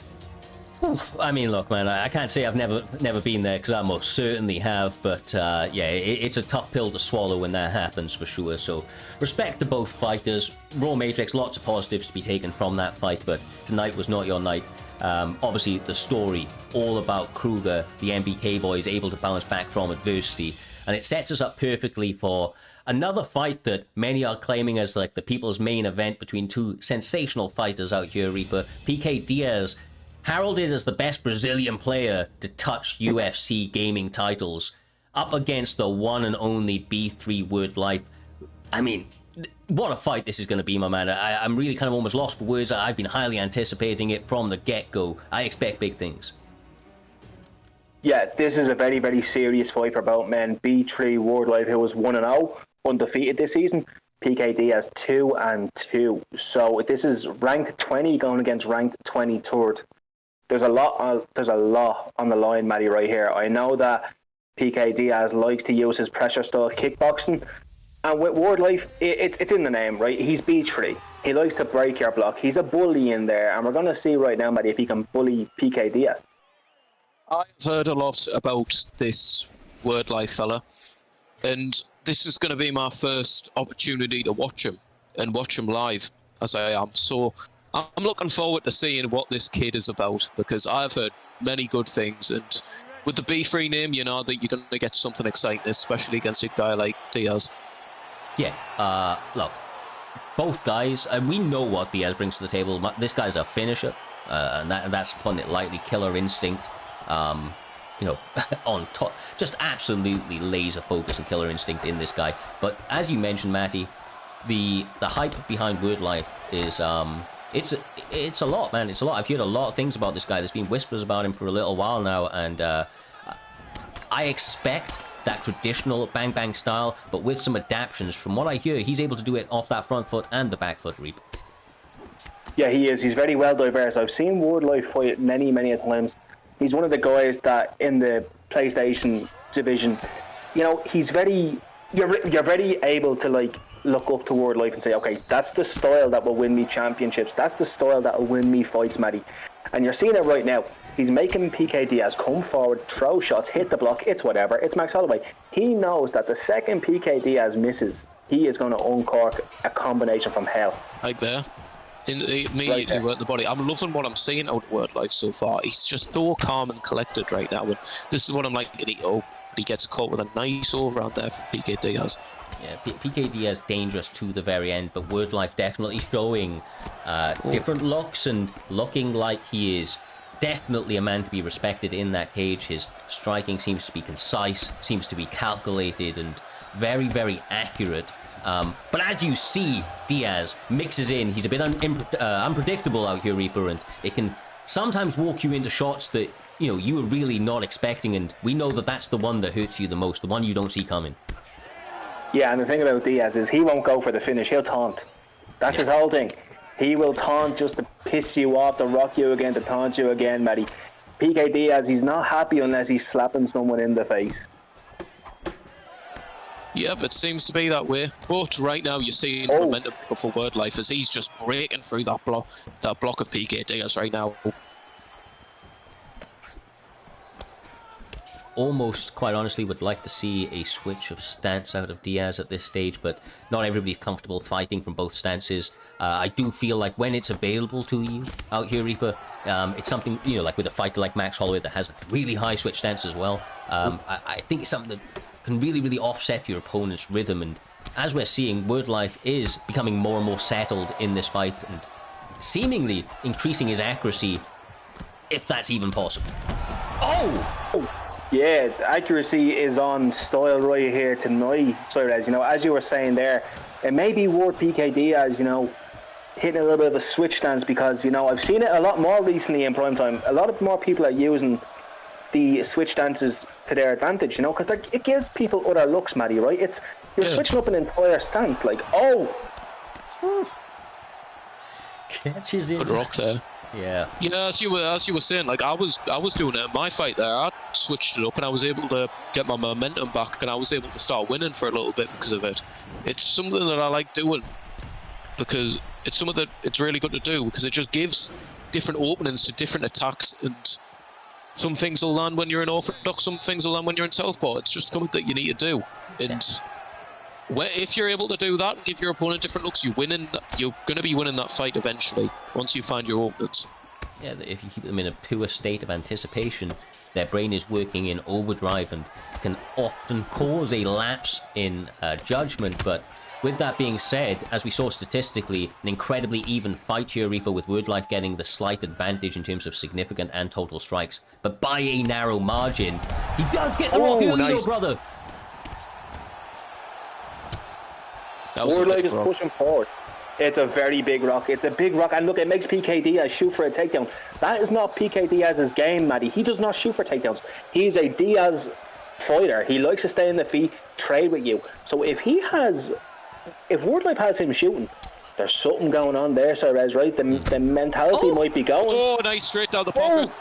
I mean, look, man, I can't say I've never been there, because I most certainly have, but yeah, it's a tough pill to swallow when that happens, for sure. So respect to both fighters. Raw Matrix, lots of positives to be taken from that fight, but tonight was not your night. Obviously, the story, all about Kruger, the MBK boys, able to bounce back from adversity, and it sets us up perfectly for another fight that many are claiming as like the people's main event between two sensational fighters out here, Reaper. PK Diaz, heralded as the best Brazilian player to touch UFC gaming titles, up against the one and only B3 Word Life. I mean, what a fight this is going to be, my man. I'm really kind of almost lost for words. I've been highly anticipating it from the get-go. I expect big things. Yeah, this is a very, very serious fight for both men. B3 Word Life, who was 1-0, undefeated this season. PK Diaz 2-2. So this is ranked 20 going against ranked 23rd. There's a lot on the line, Matty, right here. I know that PK Diaz likes to use his pressure style kickboxing, and with Word Life, it's in the name, right? He's B3. He likes to break your block. He's a bully in there, and we're going to see right now, Matty, if he can bully PK Diaz. I've heard a lot about this Word Life fella, and this is going to be my first opportunity to watch him and watch him live, as I am. So I'm looking forward to seeing what this kid is about, because I've heard many good things, and with the B3 name, you know that you're going to get something exciting, especially against a guy like Diaz. Yeah, look, both guys, and we know what Diaz brings to the table. This guy's a finisher, and that's putting it lightly. Killer instinct, on top, just absolutely laser focus and killer instinct in this guy. But as you mentioned, Matty, the hype behind Word Life is it's a lot, man. It's a lot. I've heard a lot of things about this guy. There's been whispers about him for a little while now, and I expect that traditional bang bang style, but with some adaptions. From what I hear, he's able to do it off that front foot and the back foot, Reap. Yeah, he is. He's very well diverse. I've seen Word Life fight many a times. He's one of the guys that in the PlayStation division, he's very. You're very able to look up to Word Life and say, okay, that's the style that will win me championships. That's the style that will win me fights, Matty. And you're seeing it right now. He's making PK Diaz come forward, throw shots, hit the block, it's whatever. It's Max Holloway. He knows that the second PK Diaz misses, he is going to uncork a combination from hell. Right there. Immediately right the body. I'm loving what I'm seeing out of Word Life so far. He's just so calm and collected right now. And this is what I'm like. He gets caught with a nice overhand there from PK Diaz. Yeah, PK Diaz dangerous to the very end, but Word Life definitely showing different looks and looking like he is definitely a man to be respected in that cage. His striking seems to be concise, seems to be calculated, and very, very accurate. But as you see, Diaz mixes in. He's a bit unpredictable out here, Reaper, and it can sometimes walk you into shots that you were really not expecting, and we know that that's the one that hurts you the most, the one you don't see coming. Yeah, and the thing about Diaz is he won't go for the finish. He'll taunt. That's his whole thing. He will taunt just to piss you off, to rock you again, to taunt you again, Matty. PK Diaz, he's not happy unless he's slapping someone in the face. Yep, it seems to be that way. But right now you're seeing momentum pick up for Word Life as he's just breaking through that block of PK Diaz right now. Almost, quite honestly, would like to see a switch of stance out of Diaz at this stage, but not everybody's comfortable fighting from both stances. I do feel like when it's available to you out here, Reaper, it's something, you know, like with a fighter like Max Holloway that has a really high switch stance as well. I think it's something that can really, really offset your opponent's rhythm, and as we're seeing, Word Life is becoming more and more settled in this fight, and seemingly increasing his accuracy, if that's even possible. Oh! Yeah, accuracy is on style right here tonight, Cyrez. You know, as you were saying there, it may be worth PK Diaz, you know, hitting a little bit of a switch stance, because, you know, I've seen it a lot more recently in prime time. A lot of more people are using the switch stances to their advantage, you know, because like, it gives people other looks, Matty, right? You're switching up an entire stance, like, Catches it. Good rock there. Yeah. Yeah, as you were saying, like I was doing it in my fight there. I switched it up and I was able to get my momentum back, and I was able to start winning for a little bit because of it. It's something that I like doing because it's something that it's really good to do, because it just gives different openings to different attacks, and some things will land when you're in orthodox, some things will land when you're in southpaw. It's just something that you need to do, and if you're able to do that and give your opponent different looks, you're going to be winning that fight eventually, once you find your openings. Yeah, if you keep them in a poor state of anticipation, their brain is working in overdrive and can often cause a lapse in judgment. But with that being said, as we saw statistically, an incredibly even fight here, Reaper, with Word Life getting the slight advantage in terms of significant and total strikes, but by a narrow margin. He does get the rock early, though, brother! Word Life is pushing forward. It's a very big rock. It's a big rock. And look, it makes PK Diaz shoot for a takedown. That is not PK Diaz's game, Matty. He does not shoot for takedowns. He's a Diaz fighter. He likes to stay in the feet, trade with you. So if Word Life has him shooting, there's something going on there, Cyrez, right? The mentality might be going. Oh, nice straight down the pocket.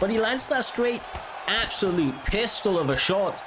But he lands that straight absolute pistol of a shot.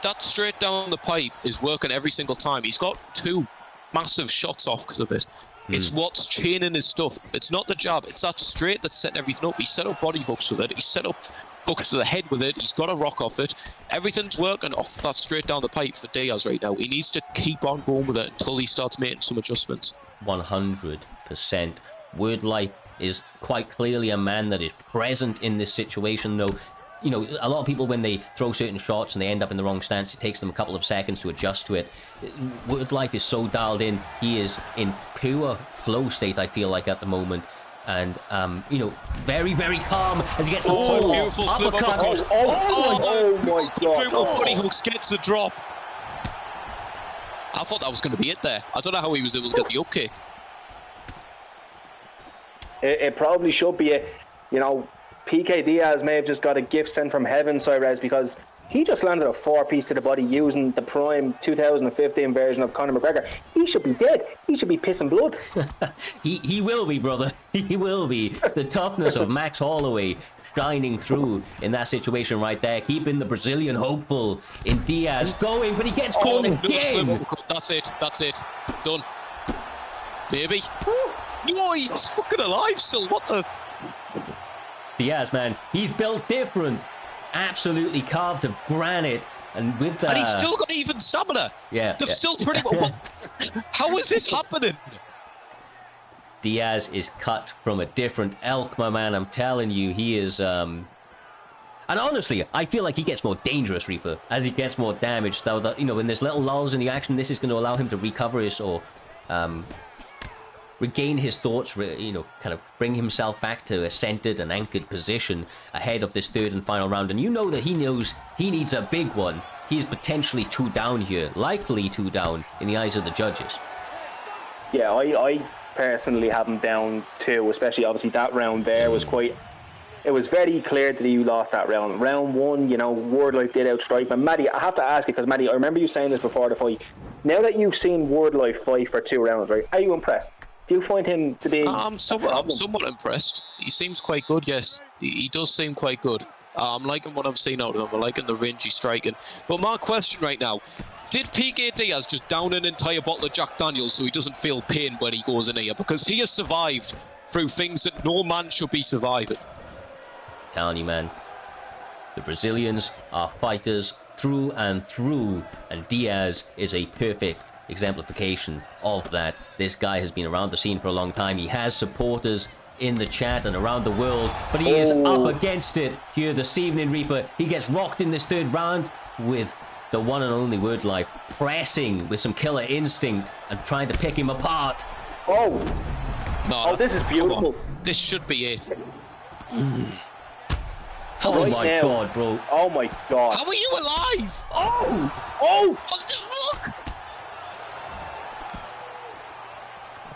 That straight down the pipe is working every single time. He's got 2 massive shots off because of it. It's what's chaining his stuff. It's not the jab. It's that straight that's setting everything up. He set up body hooks with it. He set up hooks to the head with it. He's got a rock off it. Everything's working off that straight down the pipe for Diaz right now. He needs to keep on going with it until he starts making some adjustments. 100%. Word Life is quite clearly a man that is present in this situation, though. You know, a lot of people, when they throw certain shots and they end up in the wrong stance, it takes them a couple of seconds to adjust to it. Word Life is so dialed in. He is in pure flow state, I feel like, at the moment. And, you know, very, very calm as he gets the pull off. Uppercut. Oh my God. Body hooks gets the drop. I thought that was going to be it there. I don't know how he was able to get the up kick. It probably should be you know, PK Diaz may have just got a gift sent from heaven, Cyrez, because he just landed a 4-piece to the body using the prime 2015 version of Conor McGregor. He should be dead. He should be pissing blood. he will be, brother. He will be. The toughness of Max Holloway shining through in that situation right there, keeping the Brazilian hopeful in Diaz going, but he gets caught again. That's it. Done. Maybe. No, he's fucking alive still. What the... Diaz, man, he's built different. Absolutely carved of granite, and with that, and he's still got even stamina. Yeah, they're still pretty. How is this happening? Diaz is cut from a different elk, my man. I'm telling you, he is. And honestly, I feel like he gets more dangerous, Reaper, as he gets more damage. Though that, you know, when there's little lulls in the action, this is going to allow him to recover his regain his thoughts, you know, kind of bring himself back to a centered and anchored position ahead of this third and final round. And you know that he knows he needs a big one. He's potentially 2 down here, likely 2 down in the eyes of the judges. Yeah, I personally have him down 2, especially obviously that round there was quite... It was very clear that he lost that round. Round 1, you know, Word Life did outstrike him. Matty, I have to ask you, because Matty, I remember you saying this before the fight. Now that you've seen Word Life fight for 2 rounds, right, are you impressed? Do you find him to be... I'm somewhat impressed. He seems quite good, yes. He does seem quite good. I'm liking what I'm seeing out of him. I'm liking the range he's striking. But my question right now, did PK Diaz just down an entire bottle of Jack Daniels so he doesn't feel pain when he goes in here? Because he has survived through things that no man should be surviving. Telling you, man, the Brazilians are fighters through and through, and Diaz is a perfect exemplification of that. This guy has been around the scene for a long time. He has supporters in the chat and around the world, but he is up against it here this evening, Reaper. He gets rocked in this third round with the one and only Word Life pressing with some killer instinct and trying to pick him apart. Oh, No, this is beautiful. This should be it. Oh Right my now. god, bro. Oh my god. How are you alive? Oh! What the fuck?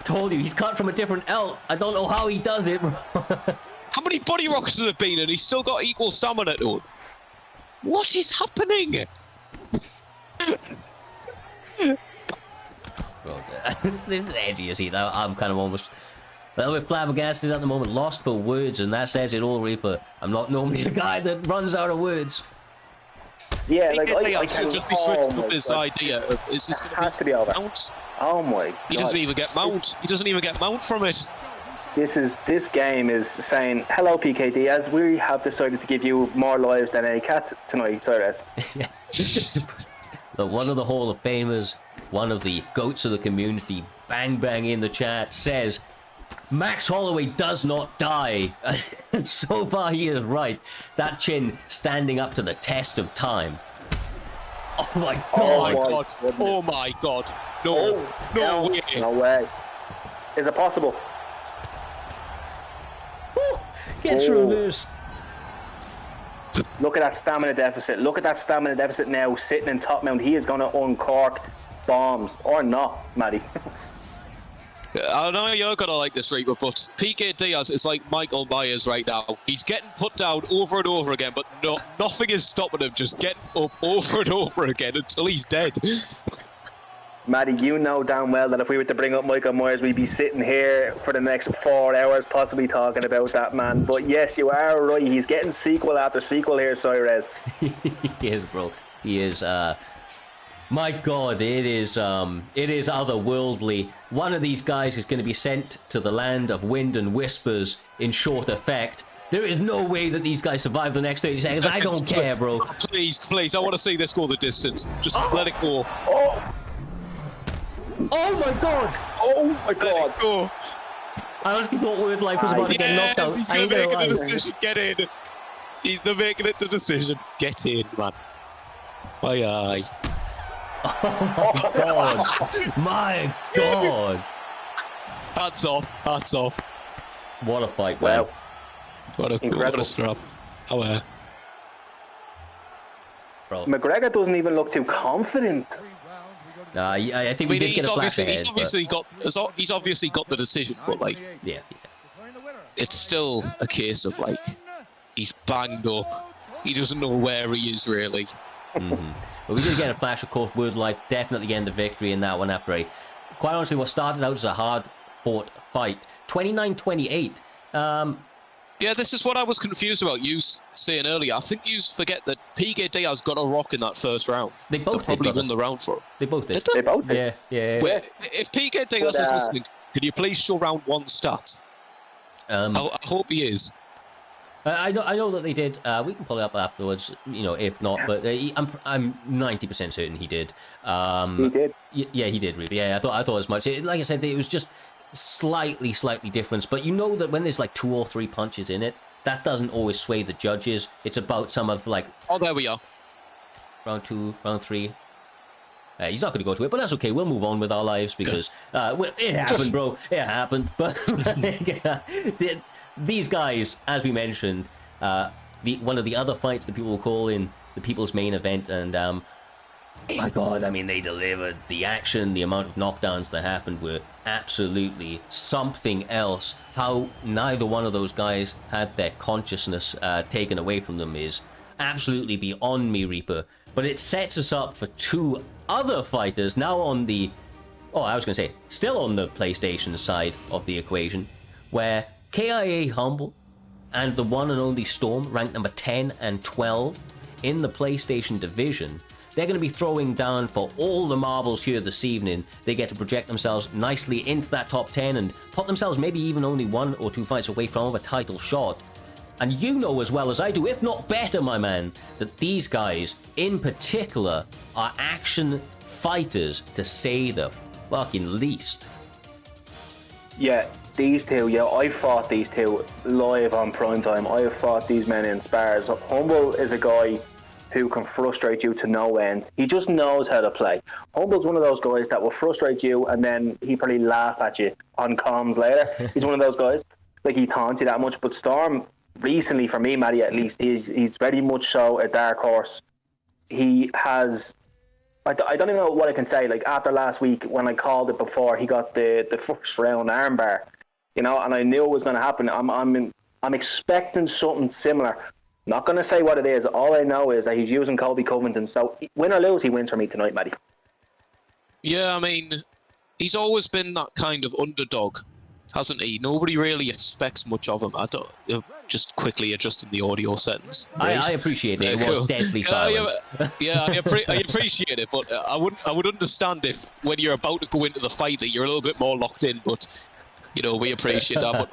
Told you, he's cut from a different elk. I don't know how he does it, bro. How many body rocks has there been and he's still got equal stamina to him? What is happening? Bro, this is edgy, you see. Now I'm kind of almost a little bit flabbergasted at the moment, lost for words, and that says it all, Reaper. I'm not normally a guy that runs out of words. Yeah, like I I should can just be switching my up his God. idea of, is this going Has to to be be over. mount? Oh my He god. doesn't even get mount. He doesn't even get mount from it. This game is saying, hello PK Diaz, we have decided to give you more lives than a cat tonight, Cyrus. Yeah. But one of the Hall of Famers, one of the goats of the community, Bang Bang in the chat, says Max Holloway does not die. And so far he is right. That chin standing up to the test of time. Oh my god. Oh my my god. goodness. Oh my god. No. No way. No way. Is it possible? Woo! Gets Oh. reversed. Look at that stamina deficit. Look at that stamina deficit now sitting in top mount. He is going to uncork bombs. Or not, Matty. I know you're gonna like this, Reaper, but PK Diaz is like Michael Myers right now. He's getting put down over and over again, but nothing is stopping him just getting up over and over again until he's dead. Matty, you know damn well that if we were to bring up Michael Myers, we'd be sitting here for the next 4 hours possibly talking about that man. But yes, you are right. He's getting sequel after sequel here, Cyrus. He is, bro. He is, my god, it is otherworldly. One of these guys is going to be sent to the land of wind and whispers in short effect. There is no way that these guys survive the next 30 seconds. I don't care, bro. Please, I want to see this go the distance. Just let it go. Oh my god! Oh my Let god. it go. I honestly thought Word Life was about to get knocked out. Yes, he's I going ain't to make gonna it lie. a decision. Get in. They're making it the decision. Get in, man. Aye. Oh god! My god! Hats off. What a fight, man. Wow. What a Incredible. strap. How Bro. McGregor doesn't even look too confident. I think we did get a flash ahead. He's obviously got the decision, but like, Yeah. it's still a case of like, he's banged up. He doesn't know where he is really. But we did get a flash, of course. Word Life definitely getting the victory in that one after quite honestly, what started out as a hard-fought fight. 29-28. Yeah, this is what I was confused about you saying earlier. I think you forget that PK Diaz got a rock in that first round. They both did, probably brother. won the round for him. They both did. They both did. Yeah. Where, if PK Diaz But, is listening, could you please show round one stats? I hope he is. I know that they did. We can pull it up afterwards, if not. But I'm 90% certain he did. He did. Yeah, he did. Really. Yeah, I thought as much. Like I said, it was just slightly different. But you know that when there's like 2 or 3 punches in it, that doesn't always sway the judges. It's about some of like. Oh, there we are. Round 2, round 3. He's not going to go to it, but that's okay. We'll move on with our lives because it happened, bro. It happened. But these guys, as we mentioned, one of the other fights that people will call in the People's Main Event, and my God, I mean, they delivered. The action, the amount of knockdowns that happened were absolutely something else. How neither one of those guys had their consciousness taken away from them is absolutely beyond me, Reaper. But it sets us up for 2 other fighters now on the, still on the PlayStation side of the equation, where KIA Humble and the one and only Storm, ranked number 10 and 12 in the PlayStation division. They're going to be throwing down for all the marbles here this evening. They get to project themselves nicely into that top 10 and put themselves maybe even only 1 or 2 fights away from a title shot. And you know as well as I do, if not better, my man, that these guys in particular are action fighters, to say the fucking least. Yeah, these two, I fought these two live on primetime. I have fought these men in spars. Humble is a guy who can frustrate you to no end. He just knows how to play. Humble's one of those guys that will frustrate you and then he probably laugh at you on comms later. He's one of those guys, like he taunts you that much. But Storm, recently for me, Matty, at least, he's very much so a dark horse. He has, I don't even know what I can say. Like after last week when I called it before, he got the first round armbar, and I knew it was going to happen. I'm expecting something similar. Not going to say what it is. All I know is that he's using Colby Covington. So win or lose, he wins for me tonight, Matty. Yeah, I mean, he's always been that kind of underdog, hasn't he? Nobody really expects much of him. I don't. Just quickly adjusting the audio settings. I appreciate it. It was deadly silent. I appreciate it, but I would understand if when you're about to go into the fight that you're a little bit more locked in. But we appreciate that. But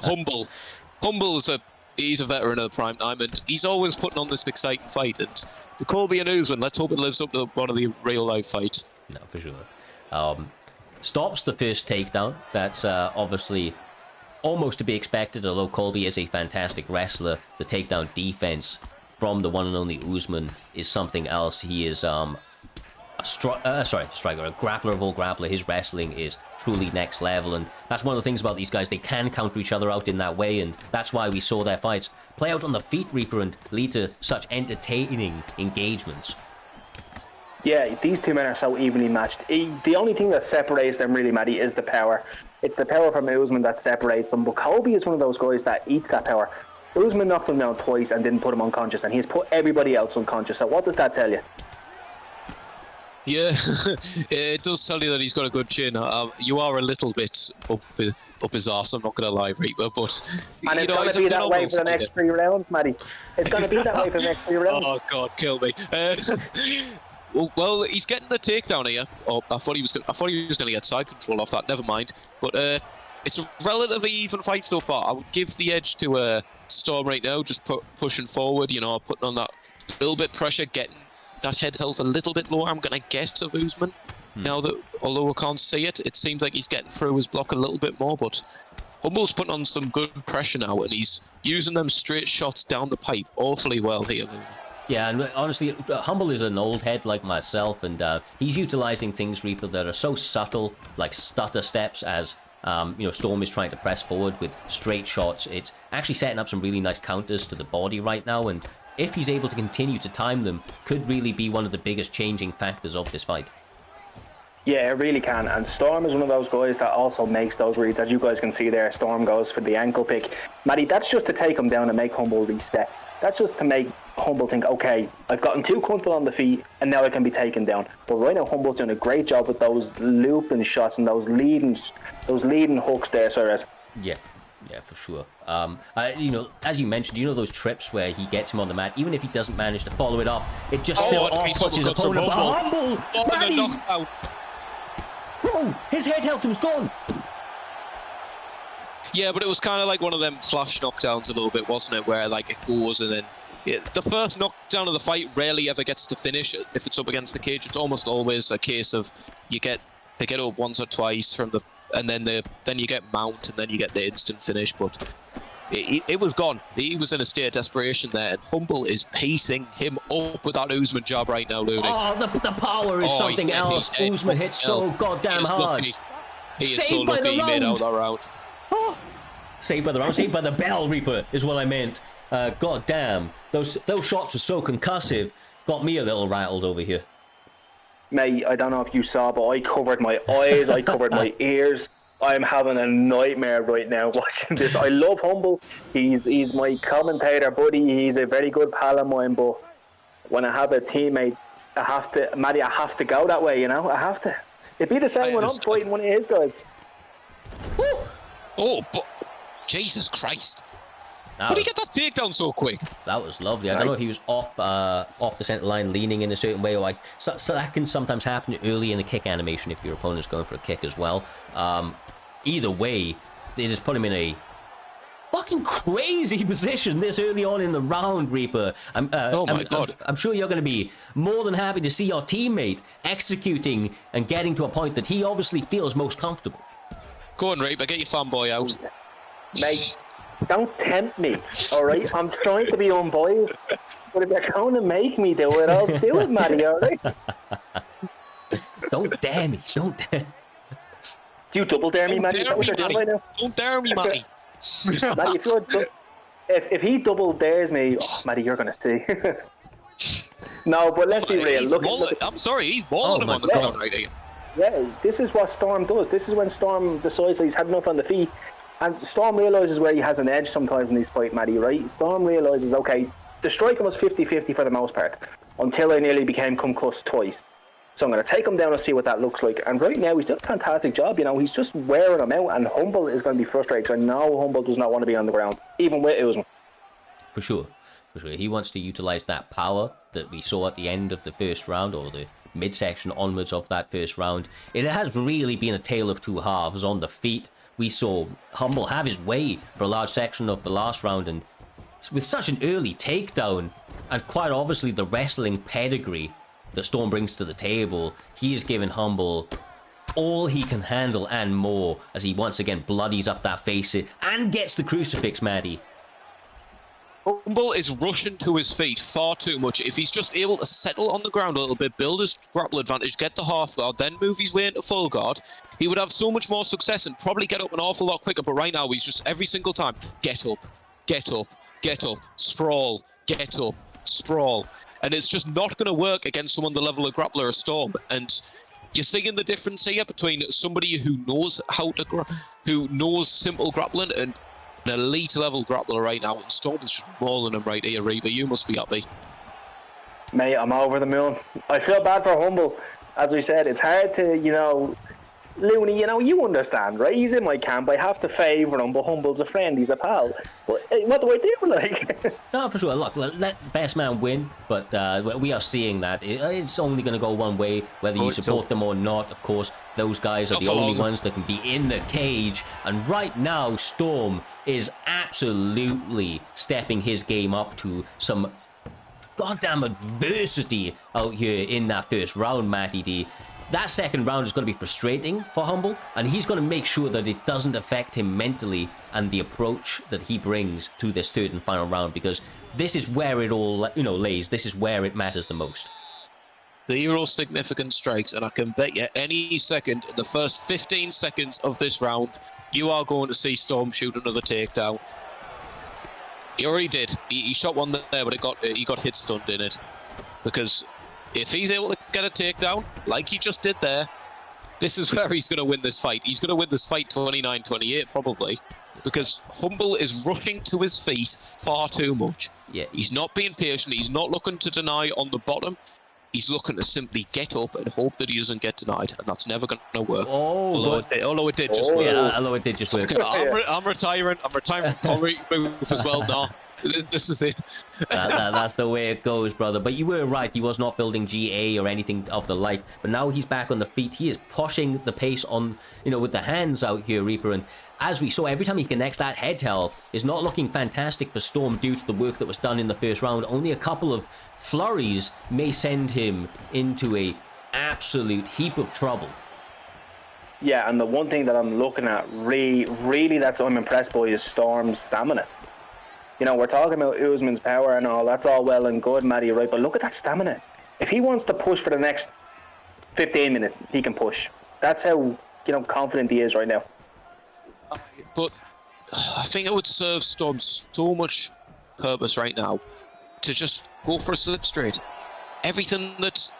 Humble's he's a veteran of the prime time, and he's always putting on this exciting fight. And the Colby and Usman, let's hope it lives up to one of the real life fights. No, for sure. Stops the first takedown. That's obviously almost to be expected, although Colby is a fantastic wrestler. The takedown defense from the one and only Usman is something else. He is a striker, a grappler of all grappler. His wrestling is truly next level, and that's one of the things about these guys. They can counter each other out in that way, and that's why we saw their fights play out on the feet, Reaper, and lead to such entertaining engagements. Yeah, these two men are so evenly matched. The only thing that separates them really, Matty, is the power. It's the power from Usman that separates them, but Colby is one of those guys that eats that power. Usman knocked him down twice and didn't put him unconscious, and he's put everybody else unconscious. So what does that tell you? Yeah, it does tell you that he's got a good chin. You are a little bit up his arse, I'm not going to lie, Reaper, but... And it's going to be that way for the next 3 rounds, Matty. It's going to be that way for the next 3 rounds. Oh, God, kill me. Well, he's getting the takedown here. Oh, I thought he was going to get side control off that. Never mind. But it's a relatively even fight so far. I would give the edge to Storm right now, just pushing forward. Putting on that little bit pressure, getting that head health a little bit lower. I'm going to guess of Usman. Now that, although we can't see it, it seems like he's getting through his block a little bit more. But Humble's putting on some good pressure now, and he's using them straight shots down the pipe awfully well here, Luna. Yeah, and honestly, Humble is an old head like myself, and he's utilizing things, Reaper, that are so subtle, like stutter steps, as Storm is trying to press forward with straight shots. It's actually setting up some really nice counters to the body right now, and if he's able to continue to time them, could really be one of the biggest changing factors of this fight. Yeah, it really can, and Storm is one of those guys that also makes those reads. As you guys can see there, Storm goes for the ankle pick. Matty, that's just to take him down and make Humble reset. That's just to make Humble think, okay, I've gotten too comfortable on the feet and now I can be taken down. But right now Humble's doing a great job with those looping shots and those leading hooks there, Cyrus. Yeah, for sure. As you mentioned, those trips where he gets him on the mat, even if he doesn't manage to follow it up, it just still off-puts his opponent. Humble! Bro, his head health was gone. Yeah, but it was kind of like one of them flash knockdowns a little bit, wasn't it? Where like it goes and then the first knockdown of the fight rarely ever gets to finish if it's up against the cage. It's almost always a case of they get up once or twice from and then you get mount and then you get the instant finish. But it was gone. He was in a state of desperation there, and Humble is pacing him up with that Usman jab right now, Looney. Oh, the power is something else. Usman hits so goddamn hard. He is so lucky he made out that round. Oh. Saved by the round, saved by the bell, Reaper, is what I meant. God damn, those shots were so concussive. Got me a little rattled over here. Mate, I don't know if you saw, but I covered my eyes, I covered my ears. I'm having a nightmare right now watching this. I love Humble. He's my commentator buddy. He's a very good pal of mine, but when I have a teammate, I have to go that way, I have to. It'd be the same when I'm fighting one of his guys. Woo! Oh, but Jesus Christ. How did he get that takedown so quick? That was lovely. I don't know if he was off the center line, leaning in a certain way, or like so that can sometimes happen early in the kick animation if your opponent's going for a kick as well. Either way, they just put him in a fucking crazy position this early on in the round, Reaper. Oh my God. I'm sure you're going to be more than happy to see your teammate executing and getting to a point that he obviously feels most comfortable. Go on, Reaper, get your fanboy out. Mate, don't tempt me, alright? I'm trying to be unbiased, but if you're going to make me do it, I'll do it, Matty, alright? Don't dare me, don't dare. Do you double dare me, Matty? Don't dare me, Matty. Matty, if he double dares me, oh, Matty, you're going to see. No, but let's be real. Look, I'm sorry, he's balling him on the ground right here. Yeah, this is what Storm does. This is when Storm decides that he's had enough on the feet. And Storm realises where he has an edge sometimes in this fight, Matty, right? Storm realises, okay, the striker was 50-50 for the most part, until I nearly became concussed twice. So I'm going to take him down and see what that looks like. And right now, he's done a fantastic job, you know. He's just wearing him out, and Humble is going to be frustrated, because I know Humble does not want to be on the ground, even with Usman. For sure. He wants to utilise that power that we saw at the end of the first round, or the midsection onwards of that first round. It has really been a tale of two halves. On the feet, we saw Humble have his way for a large section of the last round, and with such an early takedown, and quite obviously the wrestling pedigree that Storm brings to the table, he is giving Humble all he can handle and more, as he once again bloodies up that face and gets the crucifix, Maddie. Humble is rushing to his feet far too much. If he's just able to settle on the ground a little bit, build his grapple advantage, get the half guard, then move his way into full guard, he would have so much more success and probably get up an awful lot quicker. But right now, he's just every single time, get up, get up, get up, sprawl, get up, sprawl. And it's just not going to work against someone the level of grappler of Storm. And you're seeing the difference here between somebody who knows how to who knows simple grappling and an elite level grappler right now, and Storm is just mauling him right here, Reaper. You must be happy. Mate, I'm over the moon. I feel bad for Humble. As we said, it's hard to, you know, Looney, you know, you understand, right? He's in my camp. I have to favour him, but Humble's a friend. He's a pal. But what do I do, like? No, for sure. Look, let the best man win, but we are seeing that. It's only going to go one way, whether you support them or not. Of course, those guys are the only ones that can be in the cage. And right now, Storm is absolutely stepping his game up to some goddamn adversity out here in that first round, Matty D. That second round is going to be frustrating for Humble, and he's going to make sure that it doesn't affect him mentally and the approach that he brings to this third and final round, because this is where it all, you know, lays. This is where it matters the most. 0 significant strikes, and I can bet you any second, in the first 15 seconds of this round, you are going to see Storm shoot another takedown. He already did. He shot one there, but he got hit stunned in it. Because if he's able to get a takedown, like he just did there, this is where he's going to win this fight. He's going to win this fight 29-28, probably. Because Humble is rushing to his feet far too much. Yeah. He's not being patient. He's not looking to deny on the bottom. He's looking to simply get up and hope that he doesn't get denied, and that's never going to work. Although it did just work. Yeah, although it did just work. I'm retiring. I'm retiring from comedy move as well. No, this is it. That's the way it goes, brother. But you were right. He was not building GA or anything of the like. But now he's back on the feet. He is pushing the pace on, you know, with the hands out here, Reaper. And as we saw, every time he connects that head health is not looking fantastic for Storm due to the work that was done in the first round. Only a couple of flurries may send him into a absolute heap of trouble. Yeah, and the one thing that I'm looking at really that I'm impressed by is Storm's stamina. You know, we're talking about Usman's power and all, that's all well and good, Matty, right? But look at that stamina. If he wants to push for the next 15 minutes, he can push. That's how, you know, confident he is right now. But I think it would serve Storm so much purpose right now to just go for a slip straight. Everything that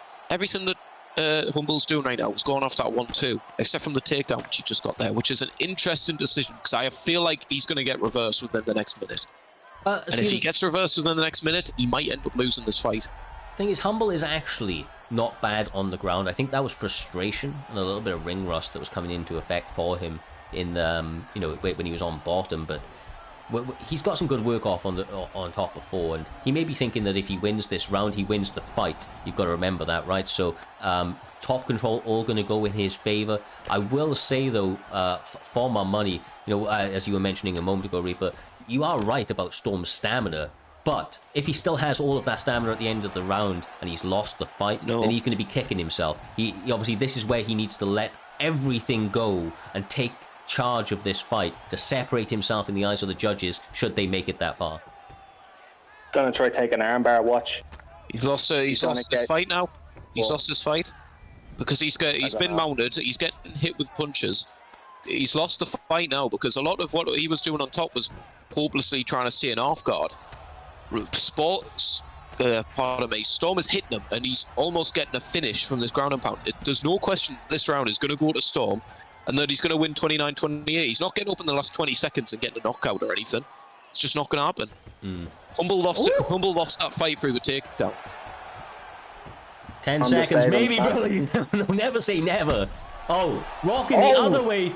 Humble's doing right now is going off that 1-2, except from the takedown which he just got there, which is an interesting decision because I feel like he's going to get reversed within the next minute. And if he gets reversed within the next minute, he might end up losing this fight. The thing is, Humble is actually not bad on the ground. I think that was frustration and a little bit of ring rust that was coming into effect for him in the, you know, when he was on bottom. But he's got some good work off on top before, and he may be thinking that if he wins this round, he wins the fight. You've got to remember that, right? So top control all going to go in his favor. I will say though, for my money, as you were mentioning a moment ago, Reaper, you are right about Storm's stamina. But if he still has all of that stamina at the end of the round and he's lost the fight, then he's going to be kicking himself. He obviously, this is where he needs to let everything go and take charge of this fight to separate himself in the eyes of the judges should they make it that far. Gonna try to take an armbar. Watch. He's lost his fight now. He's lost his fight because he's been mounted. He's getting hit with punches. He's lost the fight now because a lot of what he was doing on top was hopelessly trying to stay in off guard. Storm is hitting him and he's almost getting a finish from this ground and pound. There's no question this round is going to go to Storm and that he's going to win 29-28. He's not getting up in the last 20 seconds and getting a knockout or anything. It's just not going to happen. Humble lost that fight through the takedown. 10 seconds, maybe, brother. No, never say never. Oh, rocking the other way.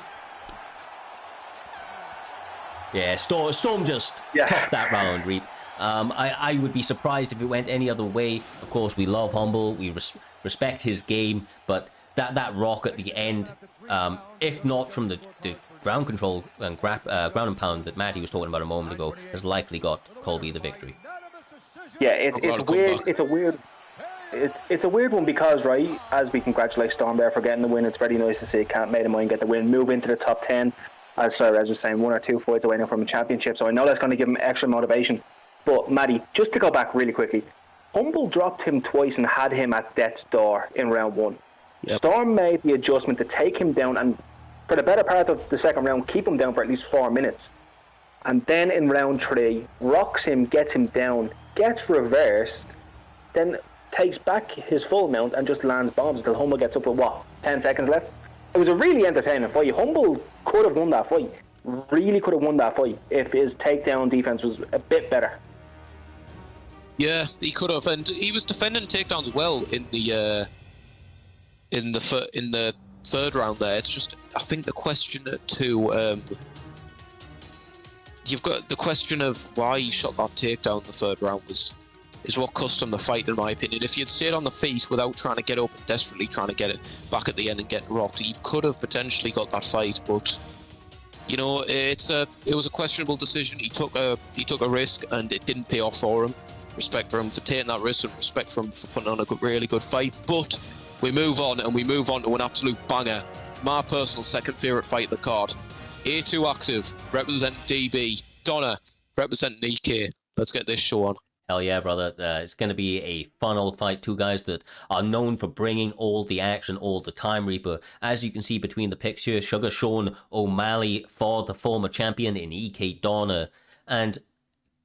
Yeah, Storm just topped that round, Reap. I would be surprised if it went any other way. Of course, we love Humble, we respect his game, but that rock at the end, if not from the ground control and ground and pound that Matty was talking about a moment ago, has likely got Colby the victory. Yeah, it's weird. It's a weird one because, right, as we congratulate Storm there for getting the win, it's very nice to see Can't Made a Mind get the win, move into the top 10. As I was saying, 1 or 2 fights away now from a championship, so I know that's going to give him extra motivation. But, Matty, just to go back really quickly, Humble dropped him twice and had him at death's door in round 1. Yep. Storm made the adjustment to take him down and, for the better part of the second round, keep him down for at least 4 minutes. And then in round 3, rocks him, gets him down, gets reversed, then takes back his full amount and just lands bombs until Humble gets up with, 10 seconds left? It was a really entertaining fight. Humble could have won that fight. Really could have won that fight if his takedown defense was a bit better. Yeah, he could have, and he was defending takedowns well in the third round. There, it's just I think the question you've got the question of why he shot that takedown in the third round is what cost him the fight, in my opinion. If he had stayed on the feet without trying to get up and desperately trying to get it back at the end and get rocked, he could have potentially got that fight, but. It was a questionable decision. He took a risk and it didn't pay off for him. Respect for him for taking that risk and respect for him for putting on a really good fight. But we move on to an absolute banger. My personal second favourite fight of the card. A2 Active representing DB. Donna representing EK. Let's get this show on. Hell yeah, brother. It's going to be a fun old fight. Two guys that are known for bringing all the action all the time, Reaper. As you can see between the picks here, Sugar Sean O'Malley for the former champion in EK Donna. And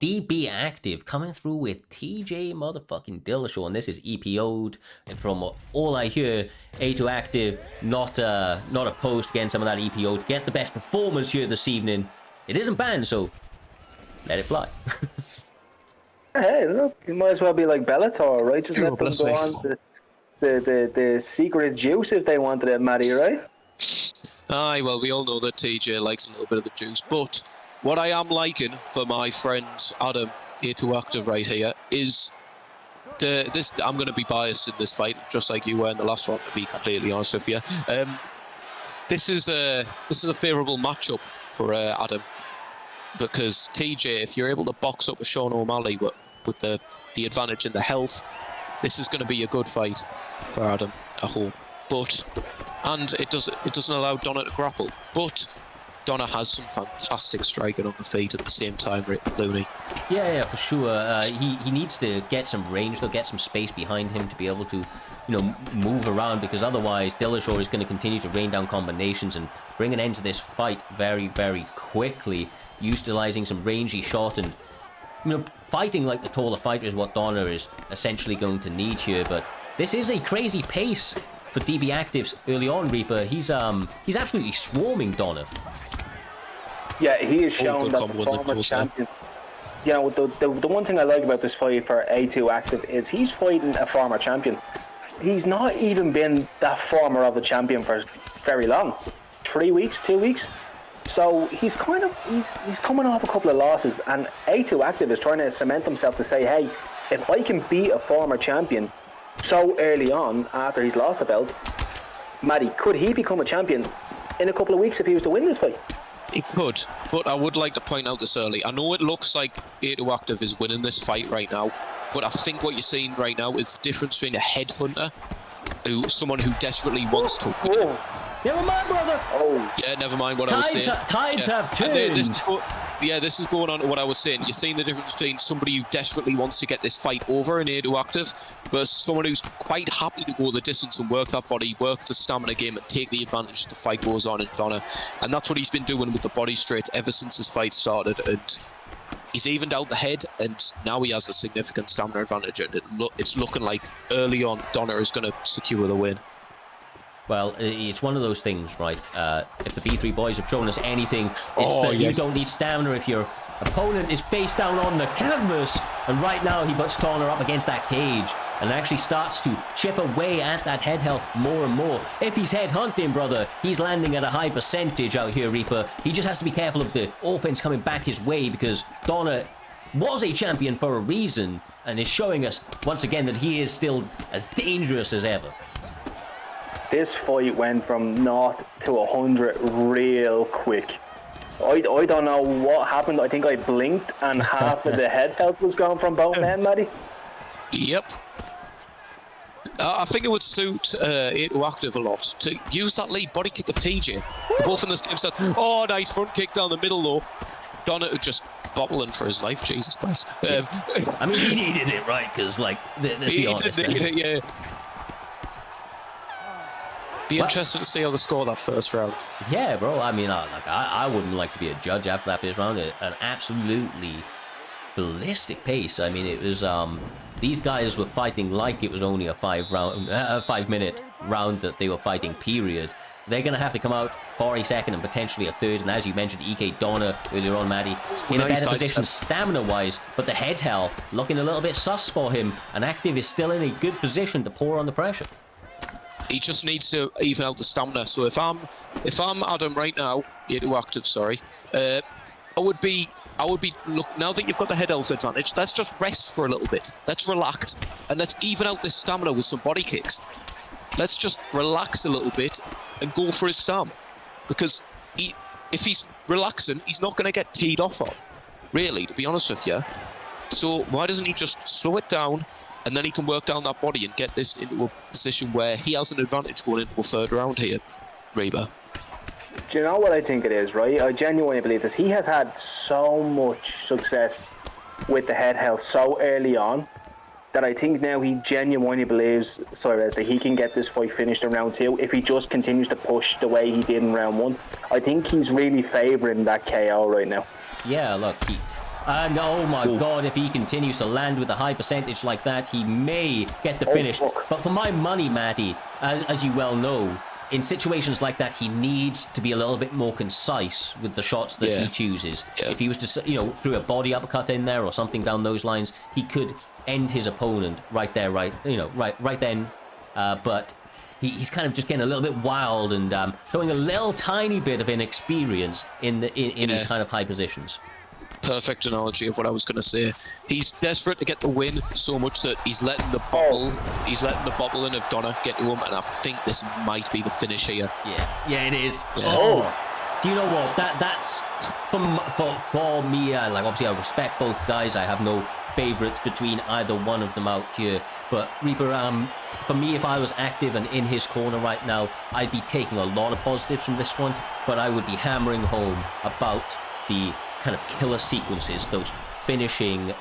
DB Active coming through with TJ motherfucking Dillashaw. And this is EPO'd. And from all I hear, A2 Active not opposed to getting some of that EPO to get the best performance here this evening. It isn't banned, so let it fly. Hey, look, it might as well be like Bellator, right? Just let them go on to the secret juice if they wanted it, Matty, right? Aye, well, we all know that TJ likes a little bit of the juice, but what I am liking for my friend Adam, A2 Active right here, is this. I'm going to be biased in this fight, just like you were in the last one, to be completely honest with you. This is a favourable matchup for Adam. Because TJ, if you're able to box up with Sean O'Malley with the advantage in the health, this is going to be a good fight for Adam, I hope. And it doesn't allow Donna to grapple. But Donna has some fantastic striking on the feet at the same time, Looney. Yeah, for sure. He needs to get some range, though, get some space behind him to be able to, move around, because otherwise Dillashaw is going to continue to rain down combinations and bring an end to this fight very, very quickly. Utilizing some rangy shot and fighting like the taller fighter is what Donna is essentially going to need here. But this is a crazy pace for DB Actives early on, Reaper. He's absolutely swarming Donna. Yeah, he has shown that the former champion. The one thing I like about this fight for A2 Active is he's fighting a former champion. He's not even been that former of a champion for very long. 3 weeks, 2 weeks. So he's coming off a couple of losses, and A2 Active is trying to cement himself to say, hey, if I can beat a former champion so early on after he's lost the belt, Matty, could he become a champion in a couple of weeks if he was to win this fight? He could, but I would like to point out this early. I know it looks like A2 Active is winning this fight right now, but I think what you're seeing right now is the difference between a headhunter, someone who desperately wants to win. Never mind, brother. Oh. Yeah, never mind what I was saying. Tides have turned. This is going on to what I was saying. You're seeing the difference between somebody who desperately wants to get this fight over in A2 Active versus someone who's quite happy to go the distance and work that body, work the stamina game, and take the advantage as the fight goes on in Donna. And that's what he's been doing with the body straight ever since this fight started. And he's evened out the head, and now he has a significant stamina advantage. And it's looking like early on Donna is going to secure the win. Well, it's one of those things, right? If the B3 boys have shown us anything, it's that you don't need stamina if your opponent is face down on the canvas. And right now, he puts Donner up against that cage and actually starts to chip away at that head health more and more. If he's head hunting, brother, he's landing at a high percentage out here, Reaper. He just has to be careful of the offense coming back his way, because Donner was a champion for a reason and is showing us once again that he is still as dangerous as ever. This fight went from 0 to 100 real quick. I don't know what happened. I think I blinked and half of the head health was gone from both men, Matty. Yep. I think it would suit A2 Active a lot to use that lead body kick of TJ. They're both in the same set. Oh, nice front kick down the middle though. Donna just bobbling for his life, Jesus Christ. I mean, he needed it, right? Because, like, let's be honest. He did need it, yeah. Be interested to see how they score that first round. Yeah, bro. I mean, I wouldn't like to be a judge after that first round. An absolutely ballistic pace. I mean, it was these guys were fighting like it was only a 5-minute round that they were fighting. Period. They're gonna have to come out for a second and potentially a third. And as you mentioned, EK Donner earlier on, Maddie, in a better position stamina-wise, but the head health looking a little bit sus for him. And Active is still in a good position to pour on the pressure. He just needs to even out the stamina. So if I'm Adam right now, A2 Active, sorry, I would be look, now that you've got the head health advantage, let's just rest for a little bit. Let's relax and let's even out this stamina with some body kicks. Let's just relax a little bit and go for his stam, because if he's relaxing, he's not going to get teed off on, really, to be honest with you. So why doesn't he just slow it down? And then he can work down that body and get this into a position where he has an advantage going into a third round here, Reba. Do you know what I think it is, right? I genuinely believe this. He has had so much success with the head health so early on that I think now he genuinely believes, Cyrus, that he can get this fight finished in round 2 if he just continues to push the way he did in round 1. I think he's really favouring that KO right now. Yeah, look, and oh my God, if he continues to land with a high percentage like that, he may get the finish. But for my money, Matty, as you well know, in situations like that, he needs to be a little bit more concise with the shots that he chooses. Yeah. If he was to, through a body uppercut in there or something down those lines, he could end his opponent right there, right then. But he's kind of just getting a little bit wild and showing a little tiny bit of inexperience in his kind of high positions. Perfect analogy of what I was going to say. He's desperate to get the win so much that he's letting the bobble in of Donna get to him, and I think this might be the finish here. Yeah, it is. Yeah. Oh, do you know what? That's for me. Like, obviously, I respect both guys. I have no favorites between either one of them out here. But Reaper, for me, if I was Active and in his corner right now, I'd be taking a lot of positives from this one, but I would be hammering home about the kind of killer sequences, those finishing